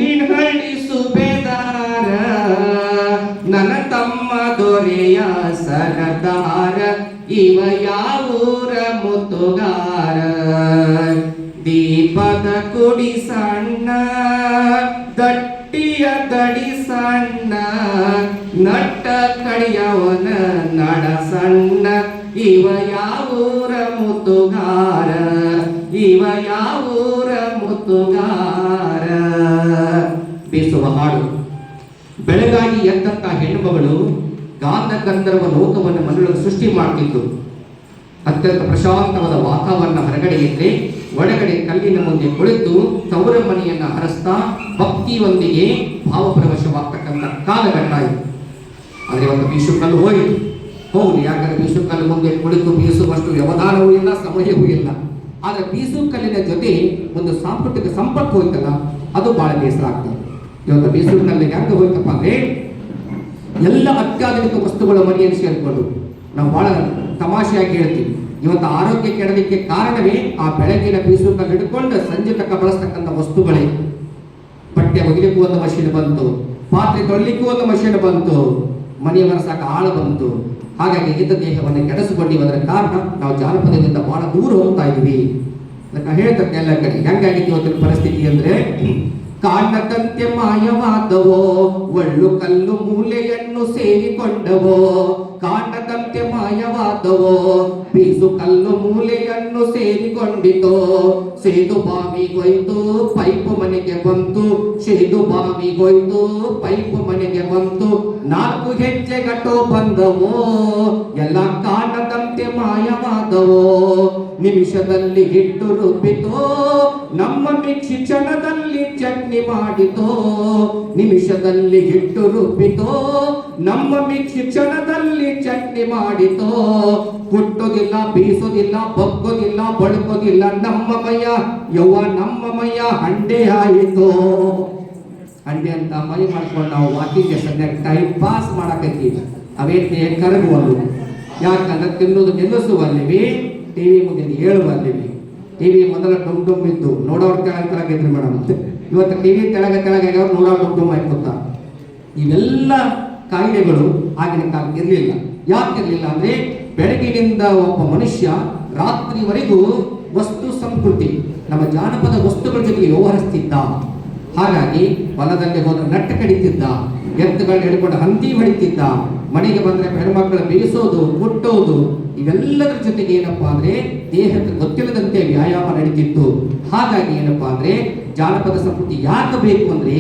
ನೀನಹಳ್ಳಿ ಸುಬೇದಾರ ನನ್ನ ತಮ್ಮ ದೊರೆಯ ಸರದಾರ ಇವ ಯಾವೂರ ಮುತ್ತುಗಾರ ದೀಪದ ಕುಡಿ ಸಣ್ಣ ದಟ್ಟಿಯ ದಡಿ ಸಣ್ಣ ನಟ್ಟ ಕಡಿಯವನ ನಡ ಸಣ್ಣ ಇವ ಯಾವೂರ ಮುತ್ತುಗಾರ ಇವ ಯಾವೂರ ಮುತ್ತುಗಾರ. ಬೇಸುವ ಹಾಡು. ಬೆಳಗಾಗಿ ಎದ್ದಂತ ಹೆಣ್ಣುಮಗಳು ಗಾಂಧ ಗಂಧರ್ವ ಲೋಕವನ್ನು ಮನೊಳಗೆ ಸೃಷ್ಟಿ ಮಾಡ್ತಿದ್ದು. ಅತ್ಯಂತ ಪ್ರಶಾಂತವಾದ ವಾತಾವರಣ ಹೊರಗಡೆ ಇದ್ರೆ, ಒಳಗಡೆ ಕಲ್ಲಿನ ಮುಂದೆ ಕುಳಿತು ತವರ ಮನೆಯನ್ನ ಹರಸ್ತಾ ಭಕ್ತಿಯೊಂದಿಗೆ ಭಾವಪ್ರವಶವಾಗ್ತಕ್ಕಂಥ ಕಾಲಘಟ್ಟ ಇದು. ಆದರೆ ಒಂದು ಬೀಸು ಕಲ್ಲು ಹೋಗ್ಲಿ, ಯಾಕಂದ್ರೆ ಬೀಸು ಕಲ್ಲು ಮುಂದೆ ಕುಳಿತು ಬೀಸುವಷ್ಟು ವ್ಯವಧಾನವೂ ಇಲ್ಲ, ಸಮಯವೂ ಇಲ್ಲ. ಆದ್ರೆ ಬೀಸು ಕಲ್ಲಿನ ಜೊತೆ ಒಂದು ಸಾಂಸ್ಕೃತಿಕ ಸಂಪರ್ಕ ಹೋಯ್ತಲ್ಲ, ಅದು ಬಹಳ ಬೇಸರ ಆಗ್ತದೆ. ಇವತ್ತು ಬೀಸು ಕಲ್ಲಿಗೆ ಹೆಂಗ ಹೋಯ್ತಪ್ಪ ಅಂದ್ರೆ, ಎಲ್ಲ ಅತ್ಯಾಧುನಿಕ ವಸ್ತುಗಳ ಮನೆಯನ್ನು ಸೇರಿಕೊಂಡು ನಾವು ಬಹಳ ತಮಾಷೆಯಾಗಿ ಹೇಳ್ತೀವಿ. ಇವತ್ತು ಆರೋಗ್ಯ ಕೆಡಲಿಕ್ಕೆ ಕಾರಣವೇ ಆ ಬೆಳಗಿನ ಬೀಸು ಕಲ್ಲು ಹಿಡ್ಕೊಂಡು ಸಂಜೆ ತಕ್ಕ ಬಳಸ್ತಕ್ಕಂಥ ವಸ್ತುಗಳೇ. ಬಟ್ಟೆ ಒಗಿಲಿಕ್ಕೂ ಒಂದು ಮಷೀನ್ ಬಂತು, ಪಾತ್ರೆ ತೊಳಿಲಿಕ್ಕೂ ಒಂದು ಮಷೀನ್ ಬಂತು, ಮನೆ ಮನಸಾಕ ಆಳ ಬಂತು. ಹಾಗಾಗಿ ಇದ್ದ ದೇಹವನ್ನು ಕೆಡಿಸಿಕೊಂಡಿವಿ. ಅದರ ಕಾರಣ ನಾವು ಜಾನಪದದಿಂದ ಬಹಳ ದೂರ ಹೋಗ್ತಾ ಇದೀವಿ. ಅದಕ್ಕೆ ಹೇಳ್ತಕ್ಕ ಎಲ್ಲ ಕಡೆ ಹೆಂಗಾಗಿತ್ತು ಇವತ್ತಿನ ಪರಿಸ್ಥಿತಿ ಅಂದ್ರೆ, ಕಾಣದಂತೆ ಮಾಯವಾದವೋ ಒಳ್ಳು ಕಲ್ಲು ಮೂಲೆಯನ್ನು ಸೇರಿಕೊಂಡವೋ, ಕಾಣದಂತೆ ಮಾಯವಾದವೋ ಬೀಸು ಕಲ್ಲು ಮೂಲೆಯನ್ನು ಸೇರಿಕೊಂಡಿತೋ, ಸೇದು ಬಾವಿಗೋಯ್ತು ಪೈಪು ಮನೆಗೆ ಬಂತು, ಸೇದು ಬಾವಿಗೋಯ್ತು ಪೈಪು ಮನೆಗೆ ಬಂತು, 4 ಹೆಜ್ಜೆ ಗಟ್ಟೋ ಬಂದವೋ ಎಲ್ಲ ಕಾಣದಂತೆ ಮಾಯವಾದವೋ, ನಿಮಿಷದಲ್ಲಿ ಹಿಟ್ಟು ರುಬ್ಬಿತೋ ನಮ್ಮ ಮಿಕ್ಸಿ ಕ್ಷಣದಲ್ಲಿ ಚಟ್ನಿ ಮಾಡಿತೋ, ನಿಮಿಷದಲ್ಲಿ ಹಿಟ್ಟು ರುಬ್ಬಿತೋ ನಮ್ಮ ಮಿಕ್ಸಿ ಕ್ಷಣದಲ್ಲಿ ಚಟ್ನಿ ಮಾಡಿತೋ, ಕುಟ್ಟೋದಿಲ್ಲ ಬೀಸೋದಿಲ್ಲ ಬಗ್ಗೋದಿಲ್ಲ ಬಳ್ಕೋದಿಲ್ಲ ನಮ್ಮ ಮೈಯ ಯವ್ವ ನಮ್ಮ ಮೈಯ ಹಂಡೆ ಆಯಿತೋ. ಹಂಡೆ ಅಂತ ಮೈ ಮಾಡ್ಕೊಂಡು ನಾವು ವಾಕಿಂಗ್ ಸದ್ಯಕ್ಕೆ ಟೈಮ್ ಪಾಸ್ ಮಾಡಕತ್ತೀವಿ. ಅವೇತಿ ಕರಗುವಲ್ಲು, ಯಾಕಂದ್ರೆ ತಿನ್ನೋದು ನಿಲ್ಲಿಸುವಲ್ಲಿವಿ, ಟಿವಿ ಮುಂದೆ ಹೇಳುವಲ್ಲಿವಿ. ಟಿವಿ ಮೊದಲ ಡುಮ್ ಇದ್ದು ನೋಡೋರ್ ಕೆಳಗಿದ್ರಿ ಮೇಡಮ್. ಇವತ್ತು ಟಿವಿ ಕೆಳಗೆ ನೋಡೋರ್ ಡುಮ್ ಆಯ್ಕೊತ. ಇವೆಲ್ಲ ಕಾಯಿಲೆಗಳು ಆಗಿನ ಕಾಲಕ್ಕೆ ಇರಲಿಲ್ಲ. ಯಾಕಿರಲಿಲ್ಲ ಅಂದ್ರೆ, ಬೆಳಗಿನಿಂದ ಒಬ್ಬ ಮನುಷ್ಯ ರಾತ್ರಿವರೆಗೂ ವಸ್ತು ಸಂಸ್ಕೃತಿ ನಮ್ಮ ಜಾನಪದ ವಸ್ತುಗಳ ಜೊತೆಗೆ ವ್ಯವಹರಿಸ್ತಿದ್ದ. ಹಾಗಾಗಿ ಹೊಲದಲ್ಲಿ ಹೋದ್ರೆ ನಟ್ಟ ಕಡಿತಿದ್ದ, ಎತ್ತುಗಳನ್ನ ಹಿಡ್ಕೊಂಡು ಹಂದಿ ಹೊಡಿತಿದ್ದ, ಮನೆಗೆ ಬಂದ್ರೆ ಹೆಣ್ಮಕ್ಳು ಬೇಯಿಸೋದು ಕುಟ್ಟೋದು, ಇವೆಲ್ಲದರ ಜೊತೆಗೆ ಏನಪ್ಪಾ ಅಂದ್ರೆ ದೇಹಕ್ಕೆ ಗೊತ್ತಿಲ್ಲದಂತೆ ವ್ಯಾಯಾಮ ನಡೀತಿತ್ತು. ಹಾಗಾಗಿ ಏನಪ್ಪಾ ಅಂದ್ರೆ ಜಾನಪದ ಸಂಸ್ಕೃತಿ ಯಾಕೆ ಬೇಕು ಅಂದ್ರೆ,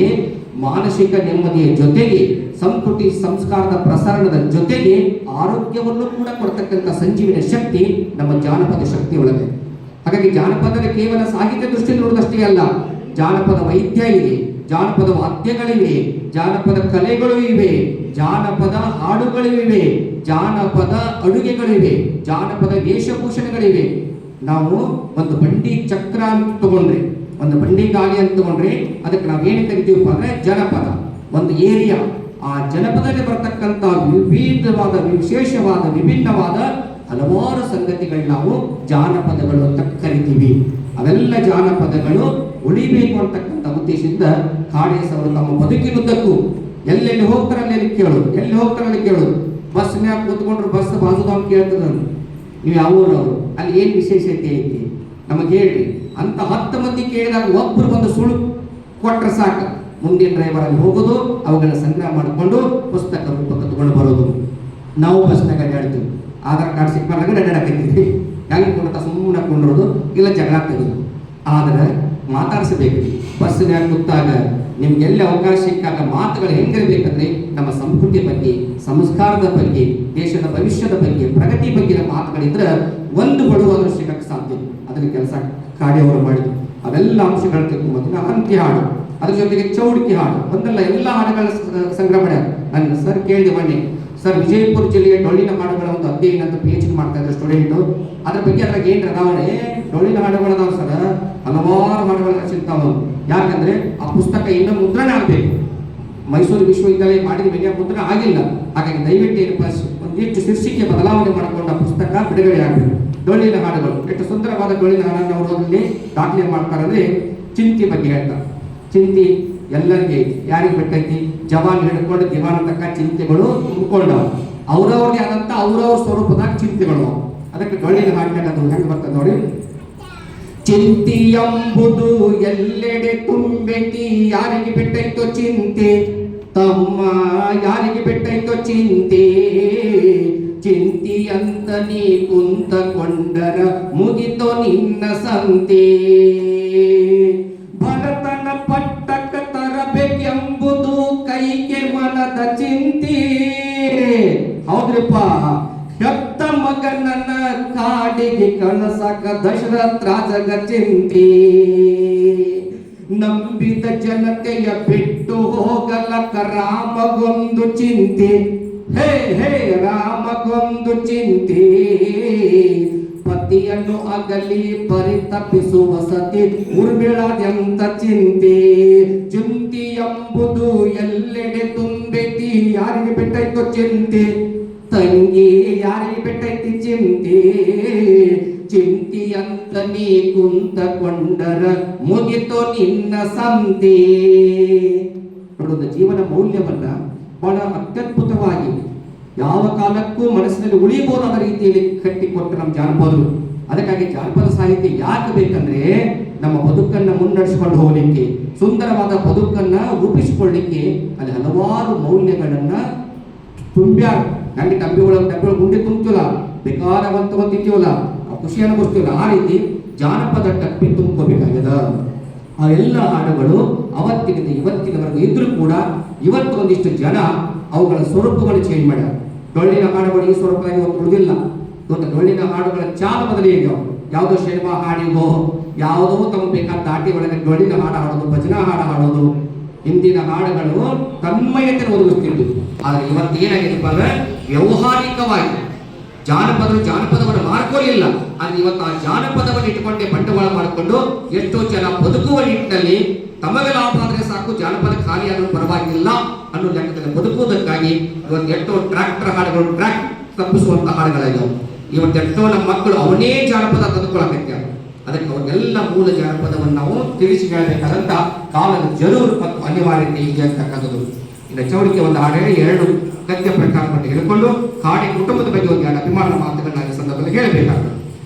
ಮಾನಸಿಕ ನೆಮ್ಮದಿಯ ಜೊತೆಗೆ ಸಂಸ್ಕೃತಿ ಸಂಸ್ಕಾರದ ಪ್ರಸರಣದ ಜೊತೆಗೆ ಆರೋಗ್ಯವನ್ನು ಕೂಡ ಕೊಡ್ತಕ್ಕಂಥ ಸಂಜೀವಿನ ಶಕ್ತಿ ನಮ್ಮ ಜಾನಪದ ಶಕ್ತಿ ಒಳಗೆ. ಹಾಗಾಗಿ ಜಾನಪದ ಕೇವಲ ಸಾಹಿತ್ಯ ದೃಷ್ಟಿಯಲ್ಲಿ ನೋಡೋದಷ್ಟೇ ಅಲ್ಲ, ಜಾನಪದ ವೈದ್ಯ ಇದೆ, ಜಾನಪದ ವಾದ್ಯಗಳಿವೆ, ಜಾನಪದ ಕಲೆಗಳು ಇವೆ, ಜಾನಪದ ಹಾಡುಗಳಿವೆ, ಜಾನಪದ ಅಡುಗೆಗಳಿವೆ, ಜಾನಪದ ವೇಷಭೂಷಣಗಳಿವೆ. ನಾವು ಒಂದು ಬಂಡಿ ಚಕ್ರ ಅಂತ ತಗೊಂಡ್ರೆ, ಒಂದು ಬಂಡಿ ಗಾಳಿ ಅಂತ ತಗೊಂಡ್ರೆ ಅದಕ್ಕೆ ನಾವೇನು ಕರಿತೀವಪ್ಪ ಅಂದ್ರೆ ಜನಪದ. ಒಂದು ಏರಿಯಾ, ಆ ಜನಪದದಲ್ಲಿ ಬರ್ತಕ್ಕಂಥ ವಿವಿಧವಾದ ವಿಶೇಷವಾದ ವಿಭಿನ್ನವಾದ ಹಲವಾರು ಸಂಗತಿಗಳು ನಾವು ಜಾನಪದಗಳು ಅಂತ ಕರಿತೀವಿ. ಅವೆಲ್ಲ ಜಾನಪದಗಳು ಉಳಿಬೇಕು ಅಂತಕ್ಕಂಥ ಉದ್ದೇಶದಿಂದ ಕಾಡೇಸವರು ತಮ್ಮ ಬದುಕಿನುದ್ದಕ್ಕೂ ಎಲ್ಲೆಲ್ಲಿ ಹೋಗ್ತಾರಲ್ಲಿ ಕೇಳು. ಬಸ್ನ್ಯಾಗ ಕೂತ್ಕೊಂಡ್ರು ಬಸ್ ಬಾಜುದಾಮ್ ಕೇಳ್ತದ, ನೀವು ಯಾವೂರವರು, ಅಲ್ಲಿ ಏನು ವಿಶೇಷತೆ ಐತಿ ನಮಗೆ ಹೇಳ್ರಿ ಅಂತ 10 ಮಂದಿ ಕೇಳಿದಾಗ ಒಬ್ಬರು ಒಂದು ಸುಳ್ಳು ಕೊಟ್ರೆ ಸಾಕು, ಮುಂದಿನ ಡ್ರೈವರ್ ಅಲ್ಲಿ ಹೋಗೋದು, ಅವುಗಳನ್ನ ಸಂಗ್ರಹ ಮಾಡಿಕೊಂಡು ಪುಸ್ತಕ ರೂಪಕ ತಗೊಂಡು ಬರೋದು. ನಾವು ಬಸ್ನಾಗ ಅಡ್ಡಾಡ್ತೀವಿ, ಆಧಾರ್ ಕಾರ್ಡ್ ಸಿಕ್ಕಾಗ ಅಡ್ಡಾಡಕತ್ತೀವಿ, ಹೆಂಗೆ ಕೊಡ್ತಾ ಸುಮ್ಮನೆ ಕೊಂಡ್ರೋದು ಇಲ್ಲ ಜಗಳ ತೆಗೆದು. ಆದ್ರೆ ಮಾತಾಡಿಸಬೇಕು. ಬಸ್ನ್ಯಾಗ ಕೂತಾಗ ನಿಮ್ಗೆಲ್ಲ ಅವಕಾಶ ಸಿಕ್ಕಾಗ ಮಾತುಗಳು ಹೆಂಗಿರ್ಬೇಕಂದ್ರೆ, ನಮ್ಮ ಸಂಸ್ಕೃತಿ ಬಗ್ಗೆ, ಸಂಸ್ಕಾರದ ಬಗ್ಗೆ, ದೇಶದ ಭವಿಷ್ಯದ ಬಗ್ಗೆ, ಪ್ರಗತಿ ಬಗ್ಗೆ ಮಾತುಗಳಿದ್ರೆ ಒಂದು ಬಡುವಾದ್ರೂ ಸಿಗಕ್ಕೆ ಸಾಧ್ಯ. ಅದನ್ನ ಕೆಲಸ ಕಾಡಿಯವರು ಮಾಡಿದ್ರು. ಅವೆಲ್ಲ ಅಂಶಗಳು ತೆಗೆದುಕೊಂಡು ಅಂತ್ಯ ಹಾಡು, ಅದ್ರ ಜೊತೆಗೆ ಚೌಡಿಕೆ ಹಾಡು, ಒಂದಲ್ಲ ಎಲ್ಲ ಹಾಡುಗಳ ಸಂಗ್ರಹ ಮಾಡ್ಯಾರ. ನನ್ನ ಸರ್ ಕೇಳಿದೆ ಬನ್ನಿ ಸರ್, ವಿಜಯಪುರ ಜಿಲ್ಲೆಯ ಡೊಳ್ಳಿನ ಹಾಡುಗಳ ಒಂದು ಅಧ್ಯಯನ ಅಂತ PhD ಮಾಡ್ತಾ ಇದ್ದಾರೆ ಸ್ಟೂಡೆಂಟು. ಅದ್ರ ಬಗ್ಗೆ ಅದ್ರಾಗ ಏನ್ ರದಾವಣೆ, ಡೊಳ್ಳಿನ ಹಾಡುಗಳದಾವ ಸರ್, ಹಲವಾರು ಹಾಡುಗಳ ರಚಿಸ್ತಾವ. ಯಾಕಂದ್ರೆ ಆ ಪುಸ್ತಕ ಇನ್ನೂ ಮುದ್ರಣ ಆಗ್ಬೇಕು. ಮೈಸೂರು ವಿಶ್ವವಿದ್ಯಾಲಯ ಮಾಡಿದ ಮೇಲೆ ಮುದ್ರಣ ಆಗಿಲ್ಲ. ಹಾಗಾಗಿ ದಯವಿಟ್ಟು ಒಂದಿಷ್ಟು ಶೀರ್ಷಿಕೆ ಬದಲಾವಣೆ ಮಾಡಿಕೊಂಡ ಪುಸ್ತಕ ಬಿಡುಗಡೆ ಆಗಬೇಕು. ಡೊಳ್ಳಿನ ಹಾಡುಗಳು ಎಷ್ಟು ಸುಂದರವಾದ ಡೊಳ್ಳಿನ ಹಾಡನ್ನು ಅವರು ಅಲ್ಲಿ ದಾಖಲೆ ಮಾಡ್ತಾರೆ ಅಂದ್ರೆ, ಚಿಂತಿ ಬಗ್ಗೆ ಹೇಳ್ತಾರೆ. ಚಿಂತಿ ಎಲ್ಲರಿಗೆ ಐತಿ. ಯಾರಿಗೆ ಬಿಟ್ಟೈತಿ? ಜವಾನ್ ಹಿಡ್ಕೊಂಡು ದಿವಾನ್ ತಕ್ಕ ಚಿಂತೆಗಳು ತುಂಬಿಕೊಂಡವ. ಅವ್ರವ್ರದೇ ಆದಂತ ಅವ್ರವ್ರ ಸ್ವರೂಪದಾಗ ಚಿಂತೆಗಳು. ಅದಕ್ಕೆ ಡೊಳ್ಳಿನ ಹಾಡಿನಾಗ ಅದು ಹೆಂಗೆ ಬರ್ತದೆ ನೋಡಿ. ಚಿಂತೆ ಎಂಬುದು ಎಲ್ಲೆಡೆ ತುಂಬೆತಿ, ಯಾರಿಗೆ ಬಿಟ್ಟೈತೋ ಚಿಂತೆ ತಮ್ಮ, ಯಾರಿಗೆ ಬಿಟ್ಟೈತೋ ಚಿಂತೆ. ಚಿಂತಿ ಅಂತ ನೀ ಕುಂತಕೊಂಡರ ಮುಗಿತೋ ನಿನ್ನ ಸಂತೆ. ಭರತನ ಪಟ್ಟಕ ತರಬೇಕೆಂಬುದು ಕೈಗೆ ಮನದ ಚಿಂತೆ. ಹೌದ್ರಿಪ್ಪ, ಹೆತ್ತ ಮಗನನ್ನ ಕಾಡಿಗೆ ಕನಸಕ ದಶರಥ ರಾಜಗ ಚಿಂತೆ. ನಂಬಿದ ಜನತೆಯ ಬಿಟ್ಟು ಹೋಗಲಕ ರಾಮಗೊಂದು ಚಿಂತೆ. ಹೇ ಹೇ ರಾಮಗೊಂದು ಚಿಂತೆ. ಪತಿಯನ್ನು ಅಗಲಿ ಪರಿತಪಿಸುವ ಸತಿ ಉರ್ಮಿಳದೆಂತ ಚಿಂತೆ. ಚಿಂತೆ ಎಂಬುದು ಎಲ್ಲೆಡೆ ತುಂಬೆತಿ, ಯಾರಿಗೆ ಬಿಟ್ಟೈತೋ ಚಿಂತೆ ತಂಗಿ, ಯಾರಿಗೆ ಬಿಟ್ಟೈತಿ ಚಿಂತೆ. ಚಿಂತಿ ಅಂತ ನೀ ಕುಂತಕೊಂಡರ ಮುಗಿತೋ ನಿನ್ನ ಸಂತೆ. ನೋಡೋದು ಜೀವನ ಮೌಲ್ಯವನ್ನ ಬಹಳ ಅತ್ಯದ್ಭುತವಾಗಿ ಯಾವ ಕಾಲಕ್ಕೂ ಮನಸ್ಸಿನಲ್ಲಿ ಉಳಿಯಬಹುದಾದ ರೀತಿಯಲ್ಲಿ ಕಟ್ಟಿಕೊಟ್ಟು ನಮ್ಮ ಜಾನಪದರು. ಅದಕ್ಕಾಗಿ ಜಾನಪದ ಸಾಹಿತ್ಯ ಯಾಕೆ ಬೇಕಂದ್ರೆ ನಮ್ಮ ಬದುಕನ್ನ ಮುನ್ನಡೆಸಿಕೊಂಡು ಹೋಗ್ಲಿಕ್ಕೆ, ಸುಂದರವಾದ ಬದುಕನ್ನ ರೂಪಿಸಿಕೊಳ್ಳಿಕ್ಕೆ ಅಲ್ಲಿ ಹಲವಾರು ಮೌಲ್ಯಗಳನ್ನ ತುಂಬ್ಯಾರ. ನಂಗೆ ಡಬ್ಬಿಗಳು ಗುಂಡಿ ತುಂಬ್ತಿಲ್ಲ, ಬೇಕಾದವಂತ ತಿಂತೀವಲ್ಲ, ಖುಷಿ ಅನುಭವಿಸ್ತೀವಲ್ಲ, ಆ ರೀತಿ ಜಾನಪದ ಡಬ್ಬಿ ತುಂಬ್ಕೋಬೇಕಾಗ್ಯದ. ಆ ಎಲ್ಲ ಹಾಡುಗಳು ಅವತ್ತಿನಿಂದ ಇವತ್ತಿನವರೆಗೂ ಇದ್ರೂ ಕೂಡ ಇವತ್ತು ಒಂದಿಷ್ಟು ಜನ ಅವುಗಳ ಸ್ವರೂಪವನ್ನು ಚೇಂಜ್ ಮಾಡ್ಯಾರ. ಡೊಳ್ಳಿನ ಹಾಡುಗಳು ಈ ಸ್ವರೂಪವಾಗಿ ಇವತ್ತು ಉಳಿದಿಲ್ಲ. ಇವತ್ತು ಡೊಳ್ಳಿನ ಹಾಡುಗಳ ಚಾಲ ಬದಲಿ ಆಗ್ಯಾವ. ಯಾವುದೋ ಸಿನಿಮಾ ಹಾಡಿಗೋ ಯಾವುದೋ ತಮ್ಮ ಬೇಕಾದ ದಾಟಿ ಒಳಗೆ ಡೊಳ್ಳಿನ ಹಾಡು ಹಾಡೋದು, ಭಜನಾ ಹಾಡು ಹಾಡೋದು, ಹಿಂದಿನ ಹಾಡುಗಳು ತನ್ಮಯತೆ ಒದಗಿಸ್ತಿದ್ವು. ಆದ್ರೆ ಇವತ್ತು ಏನಾಗಿದೆಪ್ಪ ಅಂದ್ರೆ ವ್ಯವಹಾರಿಕವಾಗಿ ಜಾನಪದವನ್ನು ಮಾಡ್ಕೊಳ್ಳಿಲ್ಲ. ಆದ್ರೆ ಇವತ್ತು ಆ ಜಾನಪದವನ್ನು ಇಟ್ಟುಕೊಂಡೆ ಬಂಡವಾಳ ಮಾಡಿಕೊಂಡು ಎಷ್ಟೋ ಜನ ಬದುಕುವ ನಿಟ್ಟಿನಲ್ಲಿ ತಮಗೆ ಲಾಭ ಆದ್ರೆ ಸಾಕು, ಜಾನಪದ ಖಾಲಿ ಆದ್ರೂ ಪರವಾಗಿಲ್ಲ ಅನ್ನೋ ಲೆಕ್ಕದಲ್ಲಿ ಬದುಕುವುದಕ್ಕಾಗಿ ಇವತ್ತು ಎಷ್ಟೋ ಟ್ರ್ಯಾಕ್ಟರ್ ಹಾಡುಗಳು, ಟ್ರ್ಯಾಕ್ ತಪ್ಪಿಸುವಂತ ಹಾಡುಗಳಿದಾವೆ. ಇವತ್ತು ಎಷ್ಟೋ ನಮ್ಮ ಮಕ್ಕಳು ಅವನೇ ಜಾನಪದ ತಂದುಕೊಳ್ಳಕತ್ಯಾರ. ಅದಕ್ಕೆ ಅವನ್ನೆಲ್ಲ ಮೂಲ ಜಾನಪದವನ್ನು ನಾವು ತಿಳಿಸಿ ಹೇಳಬೇಕಾದಂತ ಕಾಲದ ಜರೂರು ಮತ್ತು ಅನಿವಾರ್ಯತೆ ಇದೆ ಅಂತಕ್ಕಂಥದ್ದು. ಇನ್ನು ಚೌಡಿಕೆ ಒಂದು ಹಾಡು ಹೇಳಿ 2 ಗದ್ಯ ಪ್ರಕಾರವನ್ನು ಹೇಳಿಕೊಂಡು ಕಾಡಿ ಕುಟುಂಬದ ಬಗ್ಗೆ ಒಂದು 2 ಅಭಿಮಾನದ ಮಾತುಗಳನ್ನ ಈ ಸಂದರ್ಭದಲ್ಲಿ ಹೇಳಬೇಕಾಗ್ತದೆ.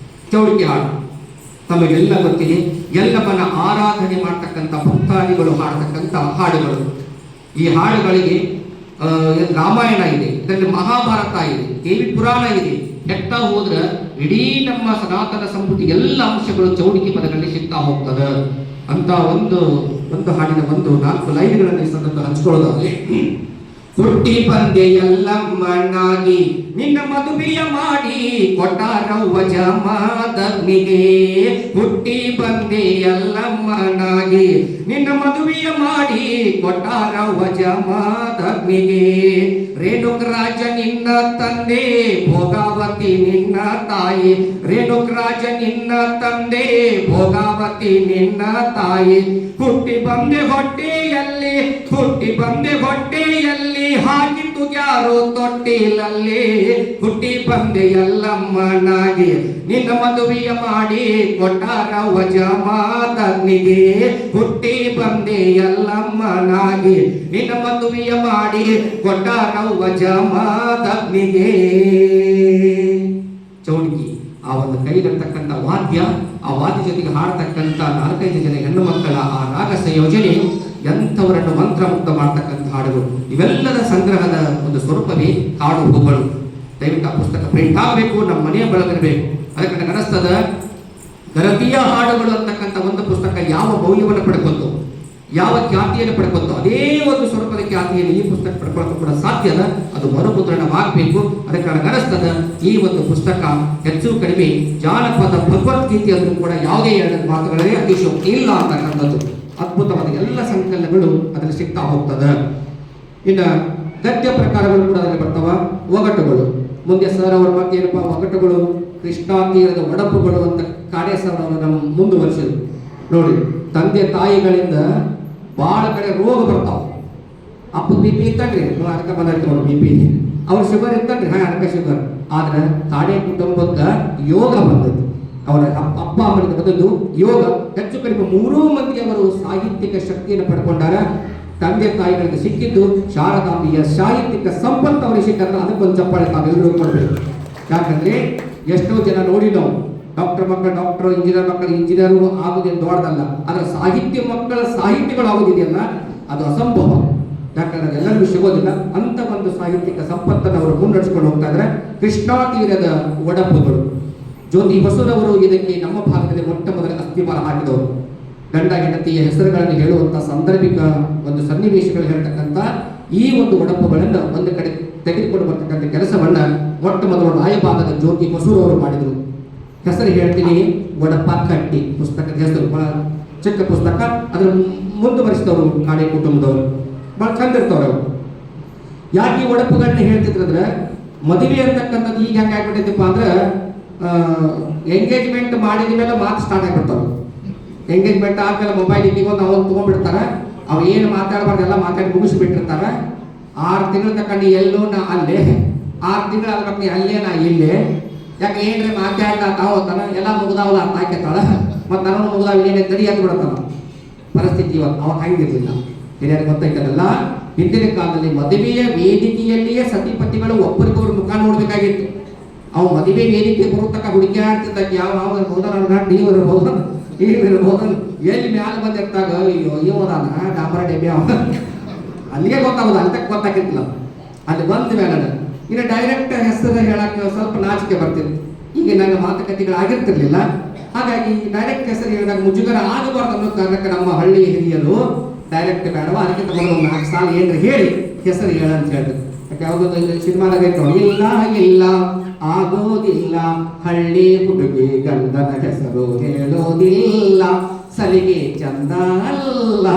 ಚೌಡಿಕೆ ಹಾಡು ತಮಗೆಲ್ಲ ಗೊತ್ತಿದೆ. ಎಲ್ಲವನ್ನ ಆರಾಧನೆ ಮಾಡ್ತಕ್ಕಂಥ ಭಕ್ತಾದಿಗಳು ಹಾಡತಕ್ಕಂಥ ಹಾಡುಗಳು. ಈ ಹಾಡುಗಳಿಗೆ ರಾಮಾಯಣ ಇದೆ, ಇದರಲ್ಲಿ ಮಹಾಭಾರತ ಇದೆ, ದೇವಿ ಪುರಾಣ ಇದೆ. ಹೆಕ್ತಾ ಹೋದ್ರೆ ಇಡೀ ನಮ್ಮ ಸನಾತನ ಸಂಸ್ಕೃತಿ ಎಲ್ಲ ಅಂಶಗಳು ಚೌಡಿಕೆ ಪದಗಳಲ್ಲಿ ಸಿಗ್ತಾ ಹೋಗ್ತದೆ ಅಂತ ಒಂದು ಹಾಡಿನ 4 ಲೈನ್ಗಳನ್ನು ಈ ಸಂದರ್ಭ ಹಂಚ್ಕೊಳ್ಳೋದಾದ್ರೆ, ಹುಟ್ಟಿ ಬಂದೆ ಎಲ್ಲಮ್ಮನಾಗಿ ನಿನ್ನ ಮದುವೆಯ ಮಾಡಿ ಕೊಟ್ಟಾರವ್ವ ಜಮದಗ್ನಿಗೆ. ಹುಟ್ಟಿ ಬಂದೆ ಎಲ್ಲಮ್ಮನಾಗಿ ನಿನ್ನ ಮದುವೆಯ ಮಾಡಿ ಕೊಟ್ಟಾರವ್ವ ಜಮದಗ್ನಿಗೆ. ರೇಣುಕರಾಜ ನಿನ್ನ ತಂದೆ, ಭೋಗಾವತಿ ನಿನ್ನ ತಾಯಿ. ರೇಣುಕರಾಜ ನಿನ್ನ ತಂದೆ, ಭೋಗಾವತಿ ನಿನ್ನ ತಾಯಿ. ಹುಟ್ಟಿ ಬಂದೆ ಹೊಟ್ಟೆಯಲ್ಲಿ, ಹುಟ್ಟಿ ಬಂದೆ ಹೊಟ್ಟೆಯಲ್ಲಿ, ಹಾಕಿತು ಯಾರೋ ತೊಟ್ಟಿಲಲ್ಲಿ. ಹುಟ್ಟಿ ಬಂದೆ ಎಲ್ಲಮ್ಮನಾಗಿ ನಿನ್ನ ಮದುವೆಯ ಮಾಡಿ ಕೊಟ್ಟಾರವ್ವ ಜಮದಗ್ನಿಗೆ. ಹುಟ್ಟಿ ಬಂದೆ ಎಲ್ಲಮ್ಮನಾಗಿ ನಿನ್ನ ಮದುವೆಯ ಮಾಡಿ ಕೊಟ್ಟಾರವ್ವ ಜಮದಗ್ನಿಗೆ. ಚೌಡಿಕಿ ಆ ಒಂದು ಕೈಲಿರ್ತಕ್ಕಂಥ ವಾದ್ಯ, ಆ ವಾದ್ಯ ಜೊತೆಗೆ ಹಾಡತಕ್ಕಂಥ 4-5 ಜನ ಹೆಣ್ಣು ಮಕ್ಕಳ ಆ ರಾಗ ಸಂಯೋಜನೆ ಎಂಥವರನ್ನು ಮಂತ್ರಮುಕ್ತ ಮಾಡ್ತಕ್ಕಂಥ ಹಾಡುಗಳು. ಇವೆಲ್ಲದ ಸಂಗ್ರಹದ ಒಂದು ಸ್ವರೂಪವೇ ಹಾಡು ಹೂಗಳು. ದಯವಿಟ್ಟು ಆ ಪುಸ್ತಕ ಪ್ರಿಂಟ್ ಆಗಬೇಕು, ನಮ್ಮ ಮನೆಯ ಬಳಗಿರಬೇಕು. ಅದಕ್ಕೆ ನನಗೆ ಅನಿಸ್ತದ ಗರತಿಯ ಹಾಡುಗಳು ಅಂತಕ್ಕಂಥ ಒಂದು ಪುಸ್ತಕ ಯಾವ ಮೌಲ್ಯವನ್ನು ಪಡ್ಕೊಂತು, ಯಾವ ಖ್ಯಾತಿಯನ್ನು ಪಡ್ಕೊಂತು, ಅದೇ ಒಂದು ಸ್ವರೂಪದ ಖ್ಯಾತಿಯನ್ನು ಈ ಪುಸ್ತಕ ಪಡ್ಕೊಳ್ಳೋಕೆ ಕೂಡ ಸಾಧ್ಯದ. ಅದು ಮರುಮುದ್ರಣವಾಗಬೇಕು. ಅದಕ್ಕೆ ನನಗೆ ಅನಿಸ್ತದ ಈ ಒಂದು ಪುಸ್ತಕ ಹೆಚ್ಚು ಕಡಿಮೆ ಜಾನಪದ ಭಗವದ್ಗೀತೆ ಅಂದ್ರೂ ಕೂಡ ಯಾವುದೇ 2 ಮಾತುಗಳೇ ಅತಿಶಯೋಕ್ತಿ ಇಲ್ಲ ಅಂತಕ್ಕಂಥದ್ದು. ಅದ್ಭುತವಾದ ಎಲ್ಲ ಸಂಕಲನಗಳು ಅದರಲ್ಲಿ ಸಿಗ್ತಾ ಹೋಗ್ತದೆ. ಇನ್ನು ಗದ್ಯ ಪ್ರಕಾರಗಳು ಕೂಡ ಅದರಲ್ಲಿ ಬರ್ತಾವ. ಒಗಟುಗಳು ಮುಂದೆ ಸರ್ ಅವರ ಮಾತು ಏನಪ್ಪ, ಒಗಟುಗಳು ಕೃಷ್ಣಾ ತೀರದ ಒಡಪುಗಳು ಅಂತ ಕಾಡೆ ಸರ್ ಅವರು ನಮ್ಮ ಮುಂದುವರಿಸಿದ್ರು. ನೋಡಿ, ತಂದೆ ತಾಯಿಗಳಿಂದ ಬಹಳ ಕಡೆ ರೋಗ ಬರ್ತಾವ. ಅಪ್ಪ BP ಇತ್ತನ್ರಿ, ಅದಕ್ಕೆ ಬಂದಿರ್ತೀವಿ BP. ಅವ್ರ ಶುಗರ್ ಇತ್ತನ್ರಿ, ಅದಕ್ಕೆ ಶುಗರ್. ಆದ್ರೆ ಕಾಡೆ ಕುಟುಂಬಕ್ಕೆ ಯೋಗ ಬಂದದ್ದು. ಅವರ ಅಪ್ಪ ಅಮ್ಮನಿಂದ ಬಂದದ್ದು ಯೋಗ. ಹೆಚ್ಚು ಕಡಿಮೆ 3 ಮಂದಿ ಅವರು ಸಾಹಿತ್ಯಿಕ ಶಕ್ತಿಯನ್ನು ಪಡ್ಕೊಂಡಾರ. ತಂದೆ ತಾಯಿಗಳಿಂದ ಸಿಕ್ಕಿದ್ದು ಶಾರದಾಂಬೆಯ ಸಾಹಿತ್ಯಿಕ ಸಂಪತ್ತು ಅವರಿಗೆ ಸಿಕ್ಕಂದ್ರೆ ಅದಕ್ಕೊಂದು ಚಪ್ಪಾಳೆ ತಾವೆಲ್ಲರೂ ಕೊಡಬೇಕು. ಯಾಕಂದ್ರೆ ಎಷ್ಟೋ ಜನ ನೋಡಿ ನಾವು ಡಾಕ್ಟರ್ ಮಕ್ಕಳು ಡಾಕ್ಟರ್, ಇಂಜಿನಿಯರ್ ಮಕ್ಕಳು ಇಂಜಿನಿಯರ್ ಆಗುದೇನು ದೊಡ್ಡದಲ್ಲ, ಅದರ ಸಾಹಿತ್ಯ ಮಕ್ಕಳ ಸಾಹಿತ್ಯಗಳು ಆಗುದಿದೆಯಲ್ಲ ಅದು ಅಸಂಭವ. ಯಾಕಂದ್ರೆ ಎಲ್ಲರಿಗೂ ಸಿಗೋದಿಲ್ಲ. ಅಂತ ಒಂದು ಸಾಹಿತ್ಯಿಕ ಸಂಪತ್ತನ್ನು ಅವರು ಮುನ್ನಡೆಸ್ಕೊಂಡು ಹೋಗ್ತಾ ಇದ್ರೆ. ಕೃಷ್ಣಾ ತೀರದ ಒಡಪುಗಳು ಜ್ಯೋತಿ ಬಸವರವರು ಇದಕ್ಕೆ ನಮ್ಮ ಭಾಗದಲ್ಲಿ ಮೊಟ್ಟ ಮೊದಲ ಅಸ್ಥಿವಾರ ಹಾಕಿದವರು. ಗಂಡ ಹೆಂಡತಿಯ ಹೆಸರುಗಳನ್ನು ಹೇಳುವಂತ ಸಾಂದರ್ಭಿಕ ಒಂದು ಸನ್ನಿವೇಶಗಳು ಹೇಳ್ತಕ್ಕಂಥ ಈ ಒಂದು ಒಡಪುಗಳನ್ನು ಒಂದು ಕಡೆ ತೆಗೆದುಕೊಂಡು ಬರ್ತಕ್ಕಂಥ ಕೆಲಸವನ್ನ ಮೊಟ್ಟ ಮೊದಲು ರಾಯಭಾಗದ ಜ್ಯೋತಿ ಬಸವರವರು ಮಾಡಿದರು. ಹೆಸರು ಹೇಳ್ತೀನಿ, ಒಡಪ ಕಟ್ಟಿ ಪುಸ್ತಕದ ಹೆಸರು. ಬಹಳ ಚಿಕ್ಕ ಪುಸ್ತಕ, ಅದರ ಮುಂದುವರಿಸಿದವರು ಕಾಡೆ ಕುಟುಂಬದವರು, ಬಹಳ ಚಂದ ಇರ್ತವ್ರು ಅವರು. ಯಾಕೆ ಈ ಒಡಪುಗಳನ್ನ ಹೇಳ್ತಿದ್ರಂದ್ರೆ, ಮದುವೆ ಅಂತಕ್ಕಂಥದ್ದು ಈಗ ಹೆಂಗೆ ಆಗ್ಬಿಟ್ಟೈತಪ್ಪ ಅಂದ್ರೆ ಎಂಗೇಜ್ಮೆಂಟ್ ಮಾಡಿದ ಮೇಲೆ ಮಾತು ಸ್ಟಾರ್ಟ್ ಆಗಿಬಿಡ್ತಾವೆ. ಎಂಗೇಜ್ಮೆಂಟ್ ಆದ್ಮೇಲೆ ಮೊಬೈಲ್ ಇಟ್ಕೊಂಡು ಅವ್ರು ತೊಗೊಂಡ್ಬಿಡ್ತಾರೆ. ಅವು ಏನು ಮಾತಾಡಬಾರ್ದು ಎಲ್ಲ ಮಾತಾಡಿ ಮುಗಿಸ್ಬಿಟ್ಟಿರ್ತಾರೆ. 6 ತಿಂಗಳು ತಕೊಂಡು ಎಲ್ಲೋ ನಾ ಅಲ್ಲೇ, 6 ತಿಂಗಳು ಆಗ್ಬೇಕು ಅಲ್ಲೇ ನಾ ಇಲ್ಲೇ. ಯಾಕೆ ಏನ್ರಿ ಮಾತಾಡ್ತಾ ತಾವತ್ತಾನ ಎಲ್ಲ ಮುಗ್ದಾವಲ್ಲ ಅಂತ ಹಾಕಿರ್ತಾಳ. ಮತ್ತು ನಾನು ಮುಗ್ದಾವ ಏನೇ ತಡಿ ಅಂತ ಬಿಡ್ತಾನ ಪರಿಸ್ಥಿತಿ. ಇವತ್ತು ಅವಾಗ ಹಂಗಿರ್ಲಿಲ್ಲ. ಹಿರಿಯರಿಗೆ ಗೊತ್ತಾಯ್ತದಲ್ಲ, ಹಿಂದಿನ ಕಾಲದಲ್ಲಿ ಮದುವೆಯ ವೇದಿಕೆಯಲ್ಲಿಯೇ ಸತಿಪತಿಗಳು ಒಬ್ಬರಿಗೊಬ್ಬರು ಮುಖ ನೋಡ್ಬೇಕಾಗಿತ್ತು. ಅವು ಮದುವೆ ವೇದಿಕೆ ಬರುತ್ತಕ್ಕ ಹುಡುಕ್ಯಾಡ್ತಿದ್ದ ಯಾವ ಇರ್ಬೋದ, ನನ್ನ ನೀವು ಇರ್ಬೋದು, ಇರ್ಬೋದು, ಎಲ್ಲಿ ಮ್ಯಾಲ ಬಂದಿರ್ತಾಗ ಅಯ್ಯೋ ಇವದಾನ ಡಾಬರ ಡೆಬ್ಬಿ ಅವ ಅಲ್ಲಿಗೆ ಗೊತ್ತಾಗೋದು, ಅಂತಕ್ಕೆ ಗೊತ್ತಾಗಿರ್ತಿಲ್ಲ. ಅಲ್ಲಿ ಬಂದ ಮೇಲೆ ಇನ್ನು ಡೈರೆಕ್ಟ್ ಹೆಸರು ಹೇಳಕ್ಕೆ ಸ್ವಲ್ಪ ನಾಚಿಕೆ ಬರ್ತಿತ್ತು. ಈಗ ನನ್ನ ಮಾತುಕತೆಗಳು ಆಗಿರ್ತಿರ್ಲಿಲ್ಲ. ಹಾಗಾಗಿ ಡೈರೆಕ್ಟ್ ಹೆಸರು ಹೇಳಿದಾಗ ಮುಜುಗರ ಆಗಬಾರ್ದು ಅನ್ನೋ ಕಾರಣಕ್ಕೆ ನಮ್ಮ ಹಳ್ಳಿ ಹಿರಿಯರು ಡೈರೆಕ್ಟ್ ಬೇಡವ ಅದಕ್ಕೆ ತಗೊಂಡು 4 ಸಾಲ ಏನ್ರ ಹೇಳಿ ಹೆಸರು ಹೇಳಂತ ಹೇಳಿದ್ರು. ಯಾಕೆ ಯಾವುದೋ ಸಿನಿಮಾದಾಗ ಇಲ್ಲ ಇಲ್ಲ ಆಗೋದಿಲ್ಲ, ಹಳ್ಳಿ ಹುಡುಗಿ ಗಂಡನ ಹೆಸರು ಹೇಳೋದಿಲ್ಲ, ಸಲಿಗೆ ಚಂದ ಅಲ್ಲ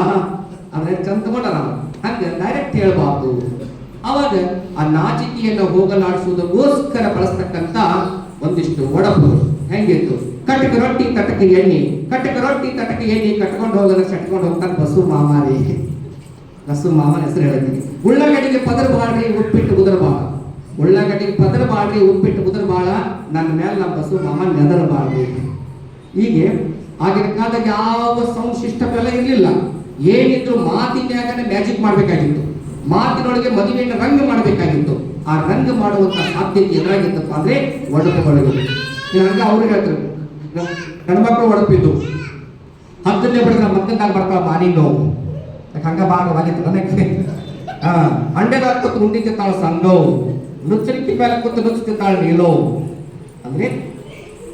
ಅಂದ್ರೆ ಚಂದ ಕೊಡಲ್ಲ. ಹಂಗೆ ಡೈರೆಕ್ಟ್ ಹೇಳ್ಬಾರ್ದು. ಅವಾಗ ಆ ನಾಚಿಕೆಯನ್ನು ಹೋಗಲಾಡಿಸುವುದಕ್ಕೋಸ್ಕರ ಬಳಸ್ತಕ್ಕಂಥ ಒಂದಿಷ್ಟು ಒಡಪು ಹೆಂಗಿತ್ತು. ಕಟ್ಟಕ ರೊಟ್ಟಿ ತಟಕ ಎಣ್ಣೆ, ಕಟ್ಟಕ ರೊಟ್ಟಿ ತಟಕ ಎಣ್ಣೆ ಕಟ್ಕೊಂಡು ಹೋಗೋದ್ರೆ ಸಟ್ಕೊಂಡು ಹೋಗ್ತಾನೆ ಬಸ್ಸು ಮಾಮಾರಿ. ಬಸ್ಸು ಮಾಮನ ಹೆಸರು ಹೇಳ್ತೀನಿ. ಉಳ್ಳಾಗಡ್ಡಿಗೆ ಪದರ ಬಾಳ್ರಿ ಉಪ್ಪಿಟ್ಟು ಉದರ ಬಾಳ, ಉಳ್ಳಾಗಡ್ಡಿಗೆ ಪದರ ಬಾಳ್ರಿ ಉಪ್ಪಿಟ್ಟು ಉದರ ಬಾಳ, ನನ್ನ ಮೇಲೆ ನಮ್ಮ ಬಸ್ಸು ಮಾಮ ನೆದರ ಬಾಳ್ರಿ. ಹೀಗೆ ಆಗಿನ ಕಾಲದಾಗ ಯಾವ ಸೌಂಡ್ ಸಿಸ್ಟಮ್ ಎಲ್ಲ ಇರಲಿಲ್ಲ. ಏನಿದ್ರು ಮಾತಿನ್ಯಾಗನೇ ಮ್ಯಾಜಿಕ್ ಮಾಡಬೇಕಾಗಿತ್ತು. ಮಾತಿನೊಳಗೆ ಮದುವೆಯನ್ನು ರಂಗ ಮಾಡಬೇಕಾಗಿತ್ತು. ಆ ರಂಗ ಮಾಡುವಂತ ಸಾಧ್ಯತೆ ಎದುರಾಗಿತ್ತಪ್ಪ ಅಂದ್ರೆ ಒಡಪುಗಳಿಗೆ. ಹಂಗೆ ಅವ್ರು ಹೇಳ್ತಾರೆ, ಗಂಡ್ಮಕ್ಳು ಒಡಪಿದ್ದು 10ನೇ ಬಿಡಿದ್ರೆ ಮಕ್ಕಳ ಬರ್ತಾವ ಮಾನಿಂಗ್ ನೋವು. ಹಂಗ ಭಾಗವಾಗಿತ್ತು ನನಗೆ. ಅಂಡೆದಾಗ ಕೂತು ಉಂಡಿದ್ದಾಳ ಸಂಘವು, ನುಚ್ಚರಿಕೆ ಮೇಲೆ ಕೂತು ನುಚ್ಚುತ್ತಿದ್ದಾಳೆ ನೀಲೋ. ಅಂದ್ರೆ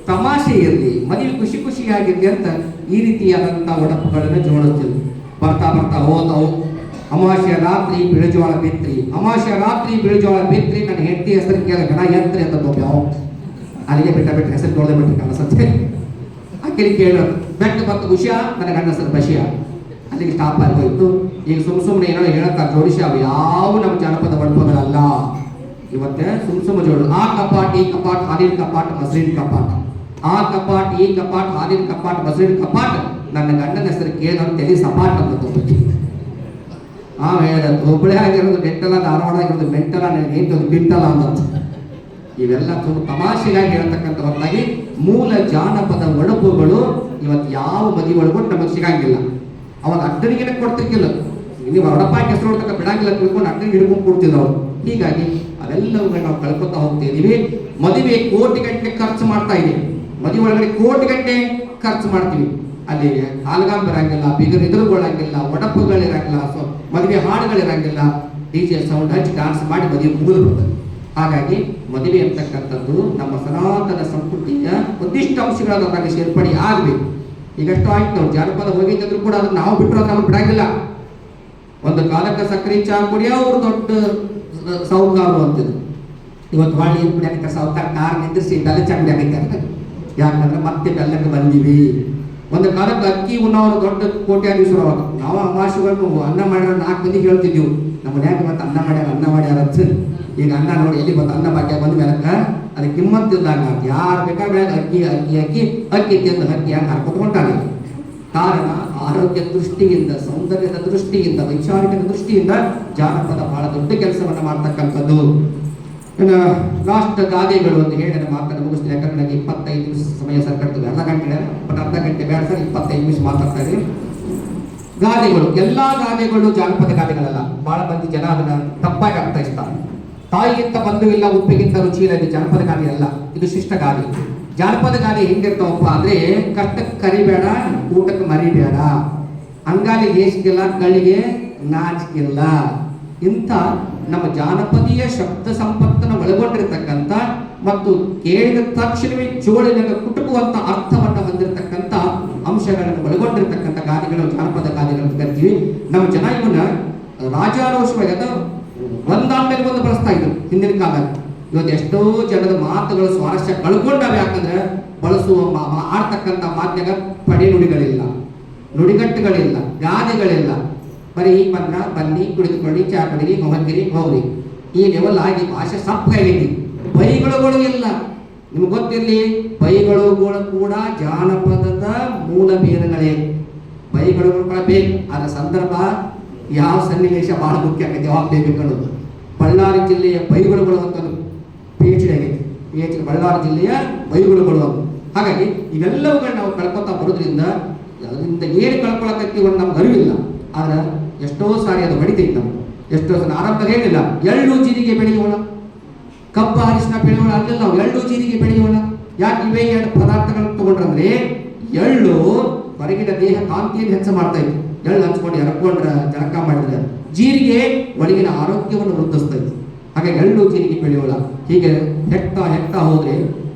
ತಮಾಷೆ ಇರಲಿ, ಮದುವೆ ಖುಷಿ ಖುಷಿಯಾಗಿರ್ಲಿ ಅಂತ ಈ ರೀತಿಯಾದಂತಹ ಒಡಪುಗಳನ್ನು ಜೋಡಿಸ್ತೀವಿ. ಬರ್ತಾ ಬರ್ತಾ ಹೋದವು. ಅಮಾವಾಸ್ಯ ರಾತ್ರಿ ಬಿಳಿಜೋಳ ಬಿತ್ರಿ, ಅಮಾವಾಸ್ಯ ರಾತ್ರಿ ಬಿಳಿಜೋಳ ಬಿತ್ರಿ. ನನ್ನ ಹೆಂಡತಿ ಹೆಸರು ಕೇಳ ಗಣ ಎತ್ರಿ ಅಂತ ಯಾವ ಅಲ್ಲಿಗೆ ಬಿಟ್ಟ ಹೆಸರು ತೊಳೆದ ಬಿಟ್ಟು ಕಾಣಿಸುತ್ತೆ. ಆಕೆಗೆ ಕೇಳೋದು ಬೆಟ್ಟ ಬಂತು ಖುಷಿಯ, ನನ್ನ ಗಂಡ ಹೆಸರು ಬಶಿಯ. ಅಲ್ಲಿಗೆ ಸ್ಟಾಪ್ ಆಗಿ ಹೋಯ್ತು. ಈಗ ಸುಮ್ಮನೆ ಏನೋ ಹೇಳ್ತಾರೆ ಜೋಡಿಸಿ, ಅವು ಯಾವ ನಮ್ಮ ಜನಪದ ಒಡಪುಗಳಲ್ಲ. ಇವತ್ತೆ ಸುಮ್ಮ ಜೋಡು. ಆ ಕಪಾಟ್ ಈ ಕಪಾಟ್ ಹಾಲಿನ ಕಪಾಟ್ ಮಸ್ರಿನ್ ಕಪಾಟ್, ಆ ಕಪಾಟ್ ಈ ಕಪಾಟ್ ಹಾಲಿನ ಕಪಾಟ್ ಮಸ್ರಿನ್ ಕಪಾಟ್. ನನ್ನ ಗಂಡನ ಹೆಸರು ಕೇಳಿದವ್ರು ತಲೆ ಸಪಾಟ್ ಅಂತ ತಗೋಬೇಕು. ಹುಬ್ಬಳ್ಳಿ ಆಗಿರೋದು ಡೆಂಟಲ, ಧಾರವಾಡ ಆಗಿರೋದು ಮೆಂಟಲ, ನನಗೆ ಬಿಂಟಲ ಅಂತ. ಇವೆಲ್ಲ ತುಂಬ ತಮಾಷೆಗಾಗಿ ಹೇಳ್ತಕ್ಕಂಥ ಹೊರತಾಗಿ ಮೂಲ ಜಾನಪದ ಒಡಪುಗಳು ಇವತ್ತು ಯಾವ ಮದುವೆ ಒಳಗೂ ನಮಗೆ ಸಿಗಂಗಿಲ್ಲ. ಅವಾಗ ಅಡ್ಡನಿಗೆ ಕೊಡ್ತಿರ್ಕಿಲ್ಲ. ನೀವು ಒಡಪ ಹೆಸರು ನೋಡ್ತಕ್ಕ ಬಿಡಂಗಿಲ್ಲ ತಿಳ್ಕೊಂಡು ಅಡ್ಡನಿಗೆ ಹಿಡ್ಕೊಂಡು ಕೊಡ್ತಿದ್ರು ಅವ್ರು. ಹೀಗಾಗಿ ಅವೆಲ್ಲವುಗಳನ್ನ ನಾವು ಕಳ್ಕೊತಾ ಹೋಗ್ತಾ ಇದೀವಿ. ಮದುವೆ ಕೋಟಿ ಗಂಟೆ ಖರ್ಚು ಮಾಡ್ತಾ ಇದೀವಿ. ಮದುವೆ ಒಳಗಡೆ ಕೋಟಿ ಗಂಟೆ ಖರ್ಚು ಮಾಡ್ತೀವಿ. ಅಲ್ಲಿ ಆಲ್ಗಾಮ್ ಬರಂಗಿಲ್ಲ, ಬಿಗರ್ ಎದುರುಗೊಳ್ಳಂಗಿಲ್ಲ, ಒಡಪುಗಳಿರಂಗಿಲ್ಲ, ಮದುವೆ ಹಾಡುಗಳಿರಂಗಿಲ್ಲ. DJ ಸೌಂಡ್ ಹಚ್ಚಿ ಡಾನ್ಸ್ ಮಾಡಿ ಮದುವೆ ಮುಗಿದು ಬರ್ತದೆ. ಹಾಗಾಗಿ ಮದುವೆ ಅಂತಕ್ಕಂಥದ್ದು ನಮ್ಮ ಸನಾತನ ಸಂಸ್ಕೃತಿಯ ಒಂದಿಷ್ಟು ಅಂಶಗಳನ್ನು ನಮಗೆ ಸೇರ್ಪಡೆ ಆಗಬೇಕು. ಈಗಷ್ಟು ಆಯ್ತು, ನಾವು ಜಾನಪದ ಹೋಗಿದ್ದರೂ ಕೂಡ ಅದನ್ನು ನಾವು ಬಿಟ್ಟರು ನಮಗೆ ಬಿಡಂಗಿಲ್ಲ. ಒಂದು ಕಾಲಕ್ಕೆ ಸಕ್ಕರೆ ಚಾ ಕುಡಿಯೋ ಅವ್ರು ದೊಡ್ಡ ಸಾಹುಕಾರರು ಅಂತಿದ್ರು. ಇವತ್ತು ಹೊಳ್ಳಿ ಏನು ಕುಡಿಯಕ್ಕೆ ಸಾಹುಕಾರ ಕಾರ್ ನಿಂದಿರಿಸಿ ಬೆಲ್ಲ ಚಾ ಕುಡಿಯಕ್ಕೆ. ಯಾಕಂದ್ರೆ ಮತ್ತೆ ಬೆಲ್ಲಕ್ಕೆ ಬಂದೀವಿ. ಒಂದು ಕಾಲಕ್ಕೆ ಅಕ್ಕಿ ಉಣ್ಣವರು ದೊಡ್ಡ ಕೋಟ್ಯಾಧೀಶರು. ಅವಾಗ ನಾವು ಅಮಾವಾಸ್ಯೆಗಳನ್ನು ಅನ್ನ ಮಾಡ್ಯಾರ 4 ಮಂದಿಗೆ ಹೇಳ್ತಿದ್ವಿ, ನಮ್ಮ ಮನ್ಯಾಗ ಮತ್ತೆ ಅನ್ನ ಮಾಡ್ಯಾರ ಅಂತ. ಈಗ ಅನ್ನ ನೋಡಿ ಎಲ್ಲಿ ಬಂತು, ಅನ್ನ ಭಾಗ್ಯ ಬಂದ ಮೇಲಕ್ಕ ಅದಕ್ಕೆ ಕಿಮ್ಮತ್ತಿದ್ದಾಗ ಯಾರು ಬೇಕಾದ್ರೆ ಅಕ್ಕಿ ಅಕ್ಕಿ ಅಕ್ಕಿ ಅಕ್ಕಿ ತಿಂದು ಅಕ್ಕಿ ಹಂಗೆ ಹಾಕೊತ್ಕೊಂಡಾನೆ. ಕಾರಣ ಆರೋಗ್ಯ ದೃಷ್ಟಿಯಿಂದ, ಸೌಂದರ್ಯದ ದೃಷ್ಟಿಯಿಂದ, ವೈಚಾರಿಕದ ದೃಷ್ಟಿಯಿಂದ ಜಾನಪದ ಬಹಳ ದೊಡ್ಡ ಕೆಲಸವನ್ನು ಮಾಡ್ತಕ್ಕಂಥದ್ದು. ಲಾಸ್ಟ್ ಗಾದೆಗಳು ಅಂತ ಹೇಳಿ ನನ್ನ ಮಾತನ್ನು ಮುಗಿಸ್ತೀನಿ. ಯಾಕಂದ್ರೆ ನನಗೆ 25 ನಿಮಿಷ ಸಮಯ ಸರ್ಕಡ್ತದೆ. ಬೇಡ ಸರ್, 25 ನಿಮಿಷ ಮಾತಾಡ್ತಾ ಇದ್ದೀವಿ. ಗಾದೆಗಳು, ಎಲ್ಲಾ ಗಾದೆಗಳು ಜಾನಪದ ಗಾದೆಗಳಲ್ಲ. ಬಹಳ ಮಂದಿ ಜನ ಅದನ್ನ ತಪ್ಪಾಗಿ ಅರ್ಥೈಸ್ತಾರೆ. ತಾಯಿಗಿಂತ ಬಂಧುವಿಲ್ಲ, ಉಪ್ಪಿಗಿಂತ ರುಚಿ ಇಲ್ಲ, ಇದು ಜಾನಪದ ಗಾದೆ ಅಲ್ಲ, ಇದು ಶಿಷ್ಟ ಗಾದೆ. ಜಾನಪದ ಗಾದೆ ಹೆಂಗಿರ್ತಾವಪ್ಪ ಅಂದ್ರೆ, ಕಷ್ಟಕ್ಕೆ ಕರಿಬೇಡ, ಊಟಕ್ಕೆ ಮರಿಬೇಡ, ಅಂಗಾಲಿ ದೇಶಕ್ಕಿಲ್ಲ, ಗಳಿಗೆ ನಾಚಿಕಿಲ್ಲ. ಇಂಥ ನಮ್ಮ ಜಾನಪದೀಯ ಶಬ್ದ ಸಂಪತ್ತನ್ನು ಒಳಗೊಂಡಿರ್ತಕ್ಕಂಥ ಮತ್ತು ಕೇಳಿದ ತಕ್ಷಣವೇ ಜೋಳಿನಲ್ಲಿ ಕುಟುಕುವಂತ ಅರ್ಥವನ್ನು ಹೊಂದಿರತಕ್ಕಂಥ ಅಂಶಗಳನ್ನು ಒಳಗೊಂಡಿರ್ತಕ್ಕಂಥ ಗಾದೆಗಳು ಜಾನಪದ ಗಾದೆಗಳನ್ನು ಕರಿತೀವಿ. ನಮ್ಮ ಜನ ಇವನ್ನ ರಾಜಾರೋಷವಾಗಿ ಒಂದಾದ್ಮೇಲೆ ಒಂದು ಬಳಸ್ತಾ ಇದ್ರು ಹಿಂದಿನ ಕಾಲದಲ್ಲಿ. ಇವತ್ತು ಎಷ್ಟೋ ಜನದ ಮಾತುಗಳು ಸ್ವಾರಸ್ಯ ಕಳ್ಕೊಂಡವೆ. ಯಾಕಂದ್ರೆ ಬಳಸುವ ಆಡ್ತಕ್ಕಂಥ ಮಾಧ್ಯಮ ಪಡೆ ನುಡಿಗಳಿಲ್ಲ, ನುಡಿಗಟ್ಟುಗಳಿಲ್ಲ, ಗಾದೆಗಳಿಲ್ಲ. ಬರೀ ಬಂದ್ರ ಬನ್ನಿ, ಕುಳಿತುಕೊಳ್ಳಿ, ಚಾ ಕಡಿರಿ, ಹೊರಗಿರಿ, ಹೋಗ್ರಿ, ಈ ಲೆವೆಲ್ ಆಗಿ ಭಾಷೆ ಸಪ್ಪಗಾಗೈತಿ. ಬೈಗಳುಗಳು ಇಲ್ಲ. ನಿಮ್ಗೆ ಗೊತ್ತಿರಲಿ, ಬೈಗಳುಗಳು ಕೂಡ ಜಾನಪದದ ಮೂಲ ಬೇರುಗಳೇ. ಬೈಗಳುಗಳು ಕೂಡ ಬೇಕು, ಅದರ ಸಂದರ್ಭ ಯಾವ ಸನ್ನಿವೇಶ ಬಹಳ ಮುಖ್ಯ ಆಗೈತೆ, ಯಾವಾಗ ಬೇಕು ಅನ್ನೋದು. ಬಳ್ಳಾರಿ ಜಿಲ್ಲೆಯ ಬೈಗಳುಗಳು ಅಂತ PhD ಆಗೈತಿ. PhD ಬಳ್ಳಾರಿ ಜಿಲ್ಲೆಯ ಬೈಗಳುಗಳು. ಹಾಗಾಗಿ ಇವೆಲ್ಲವುಗಳನ್ನ ನಾವು ಕಳ್ಕೊತಾ ಬರೋದ್ರಿಂದ ಅದರಿಂದ ಏನು ಕಳ್ಕೊಳಕತ್ತೀವಿ ಅನ್ನೋ ನಮ್ಗೆ ಅರಿವಿಲ್ಲ. ಆದ್ರೆ ಎಷ್ಟೋ ಸಾರಿ ಅದು ಹೊಡಿತೈತಿ. ನಮ್ಗೆ ಎಷ್ಟೋ ಸಲ ಆರಂಭದಲ್ಲಿ ಹೇಳಿಲ್ಲ, ಎಳ್ಳು ಜೀರಿಗೆ ಬೆಳೆಯೋಣ, ಕಬ್ಬು ಅರಿಶಿನ ಬೆಳೆಯೋಣ ಅಲ್ಲೆಲ್ಲ ನಾವು ಎಳ್ಳು ಜೀರಿಗೆ ಬೆಳೆಯೋಣ. ಯಾಕೆ ಇವೇ ಎರಡು ಪದಾರ್ಥಗಳನ್ನು ತಗೊಂಡ್ರಂದ್ರೆ, ಎಳ್ಳು ಹೊರಗಿನ ದೇಹ ಕಾಂತಿಯನ್ನು ಹೆಚ್ಚು ಮಾಡ್ತಾ ಇತ್ತು. ಎಳ್ಳು ಹಂಚ್ಕೊಂಡು ಎರ್ಕೊಂಡ್ರೆ, ಜಳಕ ಮಾಡಿದ್ರೆ, ಜೀರಿಗೆ ಒಳಗಿನ ಆರೋಗ್ಯವನ್ನು ವೃದ್ಧಿಸ್ತಾ ಇತ್ತು. ಹಾಗೆ ಎಳ್ಳು ಜೀರಿಗೆ ಬೆಳೆಯೋಣ. ಹೀಗೆ ಹೆಕ್ತಾ ಹೋದ್ರೆ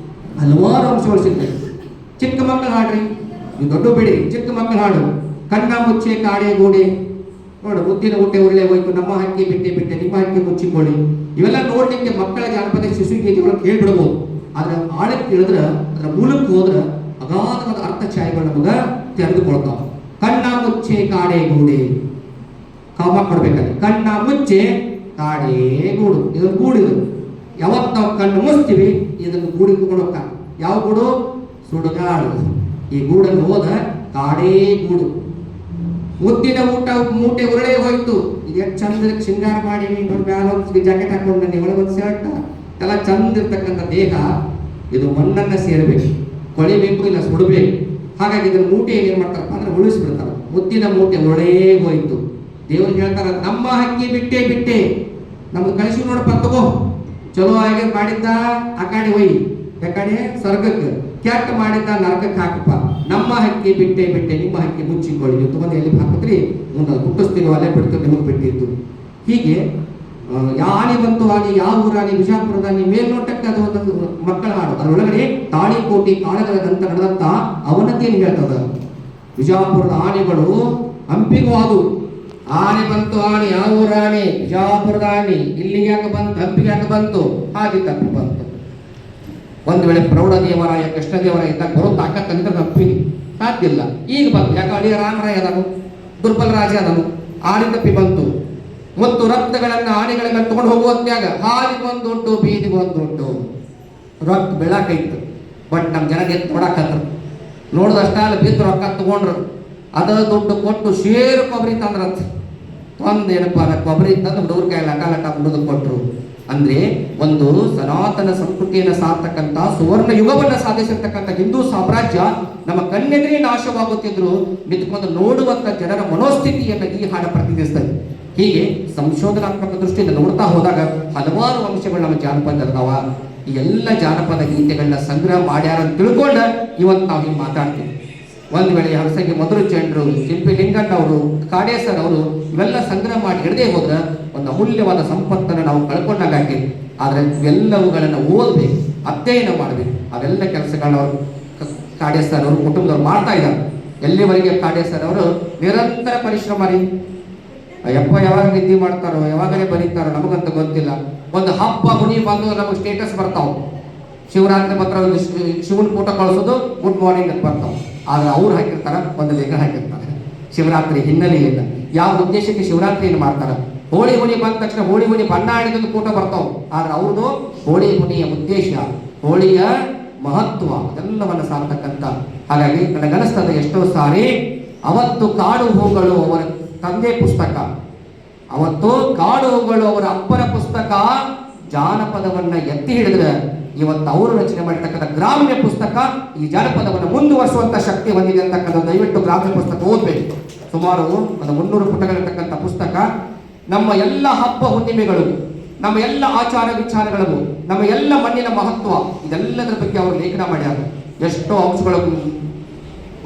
ಹಲವಾರು ಅಂಶಗಳು ಸಿಗ್ತವೆ. ಚಿಕ್ಕ ಮಕ್ಕಳು ಹಾಡ್ರಿ, ನೀವು ದೊಡ್ಡ ಬಿಡಿ, ಚಿಕ್ಕ ಮಕ್ಕಳು ಹಾಡು, ಕಣ್ಣ ಮುಚ್ಚೆ ಕಾಡೆ ಗೋಡೆ, ನೋಡು ಮುದ್ದಿನ ಊಟೆ ಉರುಳೆ ಹೋಯ್ತು, ನಮ್ಮ ಹಕ್ಕಿ ಬಿಟ್ಟೆ ಬಿಟ್ಟೆ, ನಿಮ್ಮ ಹಕ್ಕಿ ಮುಚ್ಚಿಕೊಳ್ಳಿ. ಇವೆಲ್ಲ ನೋಡ್ಲಿಕ್ಕೆ ಮಕ್ಕಳ ಜಾನಪದ ಶಿಶು ಗೀತೆಗಳು ಕೇಳ್ಬಿಡ್ಬೋದು. ಆದ್ರೆ ಆಳಕ್ಕೆ ಇಳಿದ್ರೆ, ಅದರ ಮೂಲಕ್ಕೆ ಹೋದ್ರೆ ಅಗಾಧವಾದ ಅರ್ಥ ಛಾಯೆಗಳು ನಮಗ ತೆರೆದುಕೊಳ್ತಾವ. ಕಣ್ಣ ಮುಚ್ಚೆ ಕಾಡೆ ಗೂಡೆ, ಕಾಮ ಕೊಡ್ಬೇಕಲ್ಲಿ. ಕಣ್ಣ ಮುಚ್ಚೆ ಕಾಡೆ ಗೂಡು, ಇದನ್ನು ಗೂಡಿದು ಯಾವತ್ತು ನಾವು ಕಣ್ಣು ಮುಚ್ತೀವಿ, ಇದನ್ನು ಗೂಡಿಕೊಂಡು ಹೋಗ್ತಾನೆ. ಯಾವ ಗೂಡು? ಸುಡುಗಾಡು. ಈ ಗೂಡನ್ನು ಹೋದ ಕಾಡೇ ಗೂಡು. ಮುದ್ದಿನ ಮೂಟೆ ಉರುಳೆ ಹೋಯ್ತು. ಇದು ಎಷ್ಟು ಚಂದ ಶೃಂಗಾರ ಮಾಡಿ ಜಾಕೆಟ್ ಹಾಕೊಂಡು ನೀವು ಒಳಗೊಂದು ಶರ್ಟ್ ಎಲ್ಲ ಚಂದ ಇರ್ತಕ್ಕಂಥ ದೇಹ ಇದು ಮಣ್ಣನ್ನ ಸೇರಬೇಕು, ಕೊಳಿಬೇಕು, ಇಲ್ಲ ಸುಡಬೇಕು. ಹಾಗಾಗಿ ಇದನ್ನ ಮೂಟೆ ಏನೇನ್ ಮಾಡ್ತಾರಪ್ಪ ಅಂದ್ರೆ ಉಳಿಸ್ಬಿಡ್ತಾರ. ಮುದ್ದಿನ ಮೂಟೆ ಉರುಳೇ ಹೋಯ್ತು. ದೇವ್ರಿಗೆ ಹೇಳ್ತಾರ, ನಮ್ಮ ಹಕ್ಕಿ ಬಿಟ್ಟೆ ಬಿಟ್ಟೆ, ನಮ್ದು ಕಳಿಸಿ ನೋಡಪ್ಪ, ತಗೋ, ಚಲೋ ಆಗಿ ಮಾಡಿದ್ದ ಆ ಕಡೆ ಒಯ್ಯಿ, ಯಾಕಡೆ ಸ್ವರ್ಗಕ್ಕೆ, ಕೆಟ್ಟ ಮಾಡಿದ್ದ ನರಕಕ್ಕೆ ಹಾಕಪ್ಪ. ನಮ್ಮ ಹಕ್ಕಿ ಬಿಟ್ಟೆ ಬಿಟ್ಟೆ, ನಿಮ್ಮ ಹಕ್ಕಿ ಮುಚ್ಚಿಕೊಳ್ಳಿ, ನೀವು ತಗೊಂಡು ಎಲ್ಲಿ ಹಾಕಿದ್ರಿ ಮುಂದೆ ಹುಟ್ಟಿಸ್ತೀವಿ, ಅಲ್ಲೇ ಬಿಡ್ತೀವಿ, ನಿಮಗೆ ಬಿಟ್ಟಿದ್ದು. ಹೀಗೆ ಆನೆ ಬಂತು ಆನೆ, ಯಾವ ಊರಾನೆ, ವಿಜಾಪುರದಾನಿ, ಮೇಲ್ನೋಟಕ್ಕೆ ಅದು ಒಂದು ಮಕ್ಕಳ ಹಾಡು. ಅದರೊಳಗಡೆ ತಾಳಿಕೋಟಿ ಕಾಳಗದ ನಂತರ ನಡೆದಂತ ಅವನತಿಯನ್ನು ಹೇಳ್ತದ. ವಿಜಾಪುರದ ಆನೆಗಳು ಹಂಪಿಗೂ ಅದು ಆನೆ ಬಂತು ಆನೆ, ಯಾವ ಊರಾನೆ, ವಿಜಾಪುರದ ಆನೆ, ಇಲ್ಲಿಗೆ ಯಾಕೆ ಬಂತು, ಹಂಪಿಗೆ ಯಾಕೆ ಬಂತು, ಹಾಗೆ ತಪ್ಪಿ ಬಂತು. ಒಂದು ವೇಳೆ ಪ್ರೌಢದೇವರಾಯ ಕೃಷ್ಣದೇವರಾಯ ಇದ್ದಾಗ ಬರೋ ತಾಕತ್ತಂದ್ರೆ ಹಂಪಿಗೆ ಸಾಧ್ಯ ಇಲ್ಲ. ಈಗ ಬಂತು, ಯಾಕೆ ಅಳಿಯ ರಾಮರಾಯ ಅದನು, ದುರ್ಬಲ ರಾಜ ಅದನು, ಆನೆ ತಪ್ಪಿ ಬಂತು. ಮತ್ತು ರಕ್ತಗಳನ್ನ ಆನೆಗಳನ್ನ ತಗೊಂಡು ಹೋಗುವಂತಾಗ ಹಾಲಿಗೆ ಒಂದುಂಟು, ಬೀದಿಗೆ ಒಂದುಂಟು, ರೊಕ್ಕ ಬೆಳಕೈತು. ಬಟ್ ನಮ್ಮ ಜನ ಎತ್ತು ನೋಡಾಕತ್ರು, ನೋಡಿದಷ್ಟಲ್ಲ ಬಿದ್ದು ರೊಕ್ಕ ತಗೊಂಡ್ರು. ಅದ ದುಡ್ಡು ಕೊಟ್ಟು ಶೇರು ಕೊಬ್ಬರಿ ತಂದ್ರಂತ. ಒಂದೇನಪ್ಪ ಅದ ಕೊಬ್ಬರಿ ತಂದು ಹುಡುಗರ ಕೈ ಲಟ ಮುಡಿದು ಕೊಟ್ರು. ಅಂದ್ರೆ ಒಂದು ಸನಾತನ ಸಂಸ್ಕೃತಿಯನ್ನು ಸಾರ್ತಕ್ಕಂಥ ಸುವರ್ಣ ಯುಗವನ್ನು ಸಾಧಿಸಿರ್ತಕ್ಕಂಥ ಹಿಂದೂ ಸಾಮ್ರಾಜ್ಯ ನಮ್ಮ ಕಣ್ಣೆದುರೇ ನಾಶವಾಗುತ್ತಿದ್ರು ನಿಂತ್ಕೊಂಡು ನೋಡುವಂತ ಜನರ ಮನೋಸ್ಥಿತಿಯನ್ನು ಈ ಹಾಡು ಪ್ರತಿನಿಧಿಸ್ತದೆ. ಹೀಗೆ ಸಂಶೋಧನಾತ್ಮಕ ದೃಷ್ಟಿಯಿಂದ ನೋಡ್ತಾ ಹೋದಾಗ ಹಲವಾರು ಅಂಶಗಳು ನಮ್ಮ ಜಾನಪದದವ. ಈ ಎಲ್ಲ ಜಾನಪದ ಗೀತೆಗಳನ್ನ ಸಂಗ್ರಹ ಮಾಡ್ಯಾರ ಅಂತ ತಿಳ್ಕೊಂಡ ಇವತ್ತು ನಾವು ಹಿಂಗೆ ಮಾತಾಡ್ತೀವಿ. ಒಂದು ವೇಳೆ ಹರಸಂಗಿ ಮಧುರ ಚಂಡ್ರು, ಸಿಂಪಿ ಲಿಂಗಣ್ಣ ಅವರು, ಕಾಡೇಸರ್ ಅವರು ಇವೆಲ್ಲ ಸಂಗ್ರಹ ಮಾಡಿ ಹಿಡದೆ ಹೋದ್ರೆ ಒಂದು ಅಮೂಲ್ಯವಾದ ಸಂಪತ್ತನ್ನು ನಾವು ಕಳ್ಕೊಂಡಾಗಿ. ಆದ್ರೆ ಇವೆಲ್ಲವುಗಳನ್ನು ಓದಬೇಕು, ಅಧ್ಯಯನ ಮಾಡಬೇಕು. ಅವೆಲ್ಲ ಕೆಲಸಗಳನ್ನ ಅವರು ಕಾಡೇಸರ್ ಅವರು ಕುಟುಂಬದವ್ರು ಮಾಡ್ತಾ ಇದ್ದಾರೆ. ಎಲ್ಲಿವರೆಗೆ ಕಾಡೇಸರ್ ಅವರು ನಿರಂತರ ಪರಿಶ್ರಮ ರೀ. ಯಾವಾಗ ನಿದ್ದೆ ಮಾಡ್ತಾರೋ, ಯಾವಾಗಲೇ ಬರೀತಾರೋ ನಮಗಂತ ಗೊತ್ತಿಲ್ಲ. ಒಂದು ಹಬ್ಬ ಹುಣಿ ಬಂದು ನಮಗೆ ಸ್ಟೇಟಸ್ ಬರ್ತಾವ. ಶಿವರಾತ್ರಿ ಮಾತ್ರ ಒಂದು ಶಿವನ ಫೋಟೋ ಕಳಿಸೋದು ಗುಡ್ ಮಾರ್ನಿಂಗ್ ಅಂತ ಬರ್ತಾವ. ಆದ್ರೆ ಅವ್ರು ಹಾಕಿರ್ತಾರ, ಒಂದು ಲೆಗ ಹಾಕಿರ್ತಾರೆ ಶಿವರಾತ್ರಿ ಹಿನ್ನೆಲೆಯಿಂದ. ಯಾವ ಉದ್ದೇಶಕ್ಕೆ ಶಿವರಾತ್ರಿಯನ್ನು ಮಾಡ್ತಾರ? ಹೋಳಿ ಹುಣಿ ಬಂದ ತಕ್ಷಣ ಹೋಳಿ ಹುಣಿ ಬಣ್ಣ ಆಡಿದ ಫೋಟೋ ಬರ್ತಾವ. ಆದ್ರೆ ಅವ್ರದ್ದು ಹೋಳಿ ಹುಣಿಯ ಉದ್ದೇಶ, ಹೋಳಿಯ ಮಹತ್ವ ಅದೆಲ್ಲವನ್ನು ಸಾರ್ತಕ್ಕಂಥ. ಹಾಗಾಗಿ ನನಗನಿಸ್ತದೆ ಎಷ್ಟೋ ಸಾರಿ ಅವತ್ತು ಕಾಡು ಹೂಗಳು ಅವರ ತಂದೆ ಪುಸ್ತಕ, ಅವತ್ತು ಕಾಡು ಹೂಗಳು ಅವರ ಅಪ್ಪನ ಪುಸ್ತಕ ಜಾನಪದವನ್ನ ಎತ್ತಿ ಹಿಡಿದ್ರೆ ಇವತ್ತು ಅವರು ರಚನೆ ಮಾಡಿರ್ತಕ್ಕಂಥ ಗ್ರಾಮ್ಯ ಪುಸ್ತಕ ಈ ಜಾನಪದವನ್ನು ಮುಂದುವರಿಸುವಂತ ಶಕ್ತಿ ಹೊಂದಿದೆ ಅಂತಕ್ಕಂಥ ದಯವಿಟ್ಟು ಗ್ರಾಮ್ಯ ಪುಸ್ತಕ ಓದಬೇಕು. ಸುಮಾರು ಒಂದು 300 ಪುಟಗಳಿರ್ತಕ್ಕಂಥ ಪುಸ್ತಕ ನಮ್ಮ ಎಲ್ಲ ಹಬ್ಬ ಹುಣ್ಣಿಮೆಗಳು, ನಮ್ಮ ಎಲ್ಲ ಆಚಾರ ವಿಚಾರಗಳು, ನಮ್ಮ ಎಲ್ಲ ಮಣ್ಣಿನ ಮಹತ್ವ, ಇದೆಲ್ಲದರ ಬಗ್ಗೆ ಅವರು ಲೇಖನ ಮಾಡ್ಯಾರ. ಎಷ್ಟೋ ಅಂಶಗಳು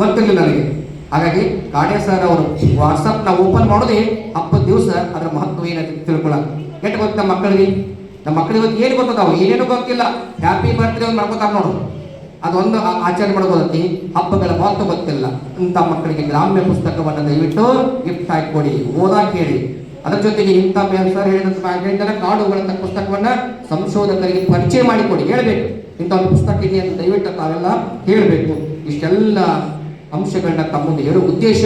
ಗೊತ್ತಿರಲಿಲ್ಲ ನನಗೆ. ಹಾಗಾಗಿ ಕಾಡೆ ಸರ್ ಅವರು ವಾಟ್ಸಪ್ನ ಓಪನ್ ಮಾಡೋದೇ ಹಬ್ಬದ ದಿವಸ ಅದರ ಮಹತ್ವ ಏನಂತ ತಿಳ್ಕೊಳ್ಳೋಣ. ಎಷ್ಟು ಗೊತ್ತ ನಮ್ಮ ಮಕ್ಕಳಿಗೆ ಇವತ್ತು ಏನು ಗೊತ್ತಾವ, ಏನೇನು ಗೊತ್ತಿಲ್ಲ. ಹ್ಯಾಪಿ ಬರ್ತ್ಡೇ ಒಂದು ಮಾಡ್ಕೋತಾರ ನೋಡು, ಅದೊಂದು ಆಚರಣೆ ಮಾಡ್ಬೋದತ್ತಿ, ಹಬ್ಬಗಳ ಮಹತ್ವ ಗೊತ್ತಿಲ್ಲ. ಇಂಥ ಮಕ್ಕಳಿಗೆ ಗ್ರಾಮ್ಯ ಪುಸ್ತಕವನ್ನು ದಯವಿಟ್ಟು ಗಿಫ್ಟ್ ಆಗಿ ಕೊಡಿ, ಓದಾಕ್ ಹೇಳಿ. ಅದರ ಜೊತೆಗೆ ಇಂಥ ಸರ್ ಹೇಳಿದಂತ ಕಾಡುಗಳಂತ ಪುಸ್ತಕವನ್ನ ಸಂಶೋಧಕರಿಗೆ ಪರಿಚಯ ಮಾಡಿಕೊಡಿ, ಹೇಳಬೇಕು ಇಂಥ ಒಂದು ಪುಸ್ತಕ ಇದೆ ಅಂತ ದಯವಿಟ್ಟು ತಾವೆಲ್ಲ ಹೇಳಬೇಕು. ಇಷ್ಟೆಲ್ಲ ಅಂಶಗಳನ್ನ ತಮ್ಮ ಮುಂದೆ ಹೇಳುವ ಉದ್ದೇಶ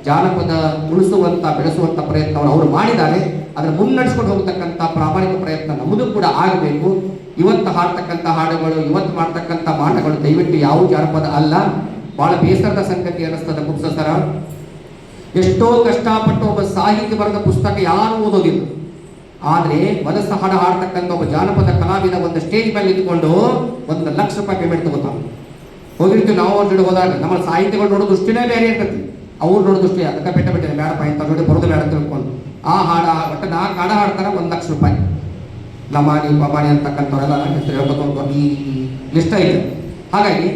ಜಾನಪದ ಉಳಿಸುವಂತ ಬೆಳೆಸುವಂತ ಪ್ರಯತ್ನವನ್ನು ಅವರು ಮಾಡಿದ್ದಾರೆ. ಅದನ್ನು ಮುನ್ನಡೆಸ್ಕೊಂಡು ಹೋಗ್ತಕ್ಕಂಥ ಪ್ರಾಮಾಣಿಕ ಪ್ರಯತ್ನ ನಮ್ಮದು ಕೂಡ ಆಗಬೇಕು. ಇವತ್ತು ಹಾಡ್ತಕ್ಕಂಥ ಹಾಡುಗಳು, ಇವತ್ತು ಮಾಡ್ತಕ್ಕಂಥ ಮಾಟಗಳು ದಯವಿಟ್ಟು ಯಾವ ಜಾನಪದ ಅಲ್ಲ. ಬಹಳ ಬೇಸರದ ಸಂಗತಿ ಅನ್ನಿಸ್ತದೆ ಸರ. ಎಷ್ಟೋ ಕಷ್ಟಪಟ್ಟು ಒಬ್ಬ ಸಾಹಿತ್ಯ ಬರೆದ ಪುಸ್ತಕ ಯಾರು ಓದೋದಿಲ್ಲ. ಆದ್ರೆ ಮನಸ್ಸು ಹಾಡ್ತಕ್ಕಂಥ ಒಬ್ಬ ಜಾನಪದ ಕಲಾವಿದ ಒಂದು ಸ್ಟೇಜ್ ಮೇಲೆ ಇದ್ಕೊಂಡು ₹1,00,000 ಪೇಮೆಂಟ್ ತಗೋತಾನೆ. ಹೋಗಿರ್ತೀವಿ ನಾವು ಅವ್ರ ಜೊತೆ ಹೋದಾಗ ನಮ್ಮ ಸಾಹಿತ್ಯಗಳು ನೋಡೋ ದೃಷ್ಟಿನೇ ಬೇರೆ ಇರ್ತೈತಿ. ಅವ್ರು ನೋಡೋ ದೃಷ್ಟಿ ಅದಕ್ಕೆ ಬಿಟ್ಟಿದೆ, ಬೇಡಪ್ಪ ಇಂಥ ಜೊತೆ ಬರೋದು ಬೇಡ ತಿಳ್ಕೊಂಡು ಆ ಒಟ್ಟು 4 ಹಾಡು ಹಾಡ್ತಾರೆ ₹1,00,000. ಲಮಾಣಿ ಪಮಾಣಿ ಅಂತಕ್ಕಂಥವರೆಲ್ಲ ಹೆಸರು ಹೇಳ್ಬೇಕು ಈ ಲಿಸ್ಟ್ ಐತೆ. ಹಾಗಾಗಿ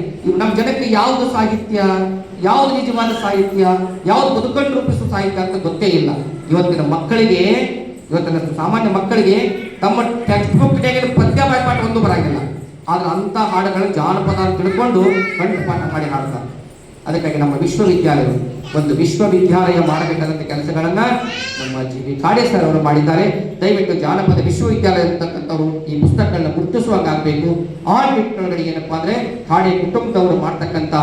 ನಮ್ಮ ಜನಕ್ಕೆ ಯಾವುದು ಸಾಹಿತ್ಯ, ಯಾವುದು ನಿಜವಾದ ಸಾಹಿತ್ಯ, ಯಾವುದು ಬದುಕನ್ನು ರೂಪಿಸುವ ಸಾಹಿತ್ಯ ಅಂತ ಗೊತ್ತೇ ಇಲ್ಲ. ಇವತ್ತಿನ ಸಾಮಾನ್ಯ ಮಕ್ಕಳಿಗೆ ತಮ್ಮ ಟೆಕ್ಸ್ಟ್ ಬುಕ್ ಪದ್ಯ ಬಾಯ್ಪಾಠ ಒಂದು ಬರಾಗಿಲ್ಲ. ಆದ್ರೆ ಅಂಥ ಹಾಡುಗಳು ಜಾನಪದ ತಿಳ್ಕೊಂಡು ಕಂಠಪಾಠ ಮಾಡಿ ಹಾಡ್ತಾರೆ. ಅದಕ್ಕಾಗಿ ನಮ್ಮ ವಿಶ್ವವಿದ್ಯಾಲಯ ಒಂದು ವಿಶ್ವವಿದ್ಯಾಲಯ ಮಾಡಬೇಕಾದಂಥ ಕೆಲಸಗಳನ್ನ ನಮ್ಮ ಜಿ ಕಾಡೆ ಸರ್ ಅವರು ಮಾಡಿದ್ದಾರೆ. ದಯವಿಟ್ಟು ಜಾನಪದ ವಿಶ್ವವಿದ್ಯಾಲಯ ಅಂತಕ್ಕಂಥವ್ರು ಈ ಪುಸ್ತಕಗಳನ್ನ ಗುರುತಿಸುವಾಗಬೇಕು. ಆ ನಿಟ್ಟಿನೊಳಗಡೆ ಏನಪ್ಪಾ ಅಂದ್ರೆ ಕಾಡೆ ಕುಟುಂಬದವರು ಮಾಡ್ತಕ್ಕಂಥ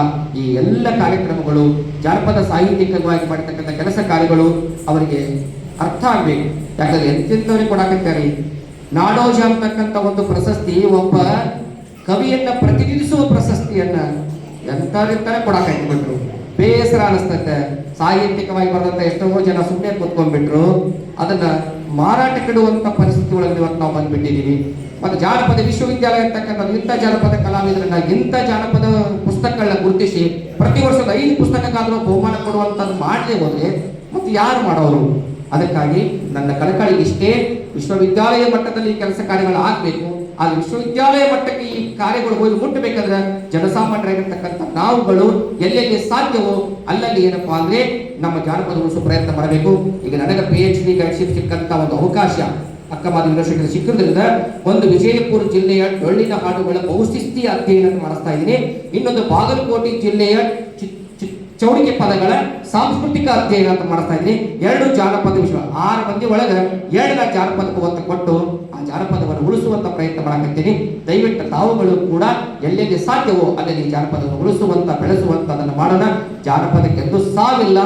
ಈ ಎಲ್ಲ ಕಾರ್ಯಕ್ರಮಗಳು, ಜಾನಪದ ಸಾಹಿತ್ಯಿಕವಾಗಿ ಮಾಡ್ತಕ್ಕಂಥ ಕೆಲಸ ಕಾರ್ಯಗಳು ಅವರಿಗೆ ಅರ್ಥ ಆಗ್ಬೇಕು. ಯಾಕಂದ್ರೆ ಎಂತೆಂಥವ್ರಿಗೆ ಕೊಡಾಕತ್ತಾರೆ. ನಾಡೋಜ ಅಂತಕ್ಕಂಥ ಒಂದು ಪ್ರಶಸ್ತಿ ಒಬ್ಬ ಕವಿಯನ್ನ ಪ್ರತಿನಿಧಿಸುವ ಪ್ರಶಸ್ತಿಯನ್ನ ಎಂಥವ್ರಿರ್ತಾರೆ ಕೊಡಾಕಿಟ್ಬಿಟ್ರು. ಬೇಸರ ಅನಿಸ್ತೈತೆ. ಸಾಹಿತ್ಯಿಕವಾಗಿ ಬರೆದಂತ ಎಷ್ಟೋ ಜನ ಸುಮ್ಮನೆ ಕೂತ್ಕೊಂಡ್ಬಿಟ್ರು. ಅದನ್ನ ಮಾರಾಟಕ್ಕಿಡುವಂತ ಪರಿಸ್ಥಿತಿ ಒಳಗೆ ಇವತ್ತು ನಾವು ಬಂದ್ಬಿಟ್ಟಿದ್ದೀವಿ. ಮತ್ತು ಜಾನಪದ ವಿಶ್ವವಿದ್ಯಾಲಯ ಅಂತಕ್ಕಂಥ ಇಂಥ ಜಾನಪದ ಕಲಾವಿದರನ್ನ ಇಂಥ ಜಾನಪದ ಪುಸ್ತಕಗಳನ್ನ ಗುರುತಿಸಿ ಪ್ರತಿ ವರ್ಷದ 5 ಪುಸ್ತಕಕ್ಕಾದರೂ ಬಹುಮಾನ ಕೊಡುವಂಥದ್ದು ಮಾಡದೆ ಹೋದ್ರೆ ಮತ್ತೆ ಯಾರು ಮಾಡೋರು? ಅದಕ್ಕಾಗಿ ನನ್ನ ಕಳಕಳಿಗೆ ಇಷ್ಟೇ, ವಿಶ್ವವಿದ್ಯಾಲಯ ಮಟ್ಟದಲ್ಲಿ ಕೆಲಸ ಕಾರ್ಯಗಳು ಆಗಬೇಕು. ಆದ್ರೆ ವಿಶ್ವವಿದ್ಯಾಲಯ ಮಟ್ಟಕ್ಕೆ ಈ ಕಾರ್ಯಗಳು ಹೋಗಿ ಮುಟ್ಟಬೇಕಾದ್ರೆ ಜನಸಾಮಾನ್ಯರಾಗಿರ್ತಕ್ಕಂಥ ನಾವುಗಳು ಎಲ್ಲೆಲ್ಲಿ ಸಾಧ್ಯವೋ ಅಲ್ಲಲ್ಲಿ ಏನಪ್ಪಾ ಅಂದ್ರೆ ನಮ್ಮ ಜಾನಪದ ಉಳಿಸುವ ಪ್ರಯತ್ನ ಮಾಡಬೇಕು. ಈಗ ನನಗೆ PhD ಫೆಲೋಶಿಪ್ ಸಿಕ್ಕಂತ ಒಂದು ಅವಕಾಶ ಅಕ್ಕಮಾದಿ ಯೂನಿವರ್ಸಿಟಿ ಸಿಕ್ಕಿದ್ರಿಂದ ಒಂದು ವಿಜಯಪುರ ಜಿಲ್ಲೆಯ ಡೊಳ್ಳಿನ ಹಾಡುಗಳ ಬಹುಶಿಸ್ತೀಯ ಅಧ್ಯಯನ ಮಾಡಿಸ್ತಾ ಇದ್ದೀನಿ. ಇನ್ನೊಂದು ಬಾಗಲಕೋಟೆ ಜಿಲ್ಲೆಯ ಚೌಡಿಕೆ ಪದಗಳ ಸಾಂಸ್ಕೃತಿಕ ಅಧ್ಯಯನ ಅಂತ ಮಾಡ್ತಾ ಇದ್ದೀನಿ. 2 ಜಾನಪದ ವಿಶ್ವ 6 ಮಂದಿ ಒಳಗೆ 7ನ ಜಾನಪದಕ್ಕೆ ಒತ್ತು ಕೊಟ್ಟು ಆ ಜಾನಪದವನ್ನು ಉಳಿಸುವಂತ ಪ್ರಯತ್ನ ಮಾಡಕತ್ತೀನಿ. ದಯವಿಟ್ಟು ತಾವುಗಳು ಕೂಡ ಎಲ್ಲೆಲ್ಲಿ ಸಾಧ್ಯವೋ ಅಲ್ಲಲ್ಲಿ ಜಾನಪದವನ್ನು ಉಳಿಸುವಂತ ಬೆಳೆಸುವಂತ ಅದನ್ನು ಮಾಡೋಣ. ಜಾನಪದಕ್ಕೆ ಎಂದೂ ಸಾವಿಲ್ಲ,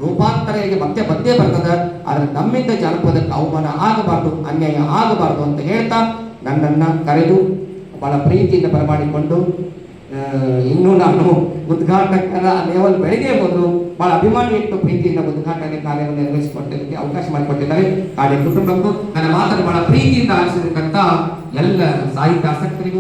ರೂಪಾಂತರ ಮತ್ತೆ ಬಂದೇ ಬರ್ತದೆ. ಆದ್ರೆ ನಮ್ಮಿಂದ ಜಾನಪದಕ್ಕೆ ಅವಮಾನ ಆಗಬಾರ್ದು, ಅನ್ಯಾಯ ಆಗಬಾರ್ದು ಅಂತ ಹೇಳ್ತಾ ನನ್ನನ್ನ ಕರೆದು ಬಹಳ ಪ್ರೀತಿಯಿಂದ ಬರಮಾಡಿಕೊಂಡು ಇನ್ನು ನಾನು ಉದ್ಘಾಟಕರ ಲೆವೆಲ್ ಬೆಳಗ್ಗೆ ಹೋದ್ರು ಬಹಳ ಅಭಿಮಾನಿ ಇಟ್ಟು ಪ್ರೀತಿಯಿಂದ ಉದ್ಘಾಟನೆ ಕಾರ್ಯವನ್ನು ನಿರ್ವಹಿಸಿಕೊಟ್ಟದಕ್ಕೆ ಅವಕಾಶ ಮಾಡಿಕೊಟ್ಟಿದ್ದಾರೆ. ಕಾಡೆ ಕುಟುಂಬಕ್ಕೂ ನನ್ನ ಮಾತನ್ನು ಬಹಳ ಪ್ರೀತಿಯಿಂದ ಆಲಿಸಿದಂತ ಎಲ್ಲ ಸಾಹಿತ್ಯ ಆಸಕ್ತರಿಗೂ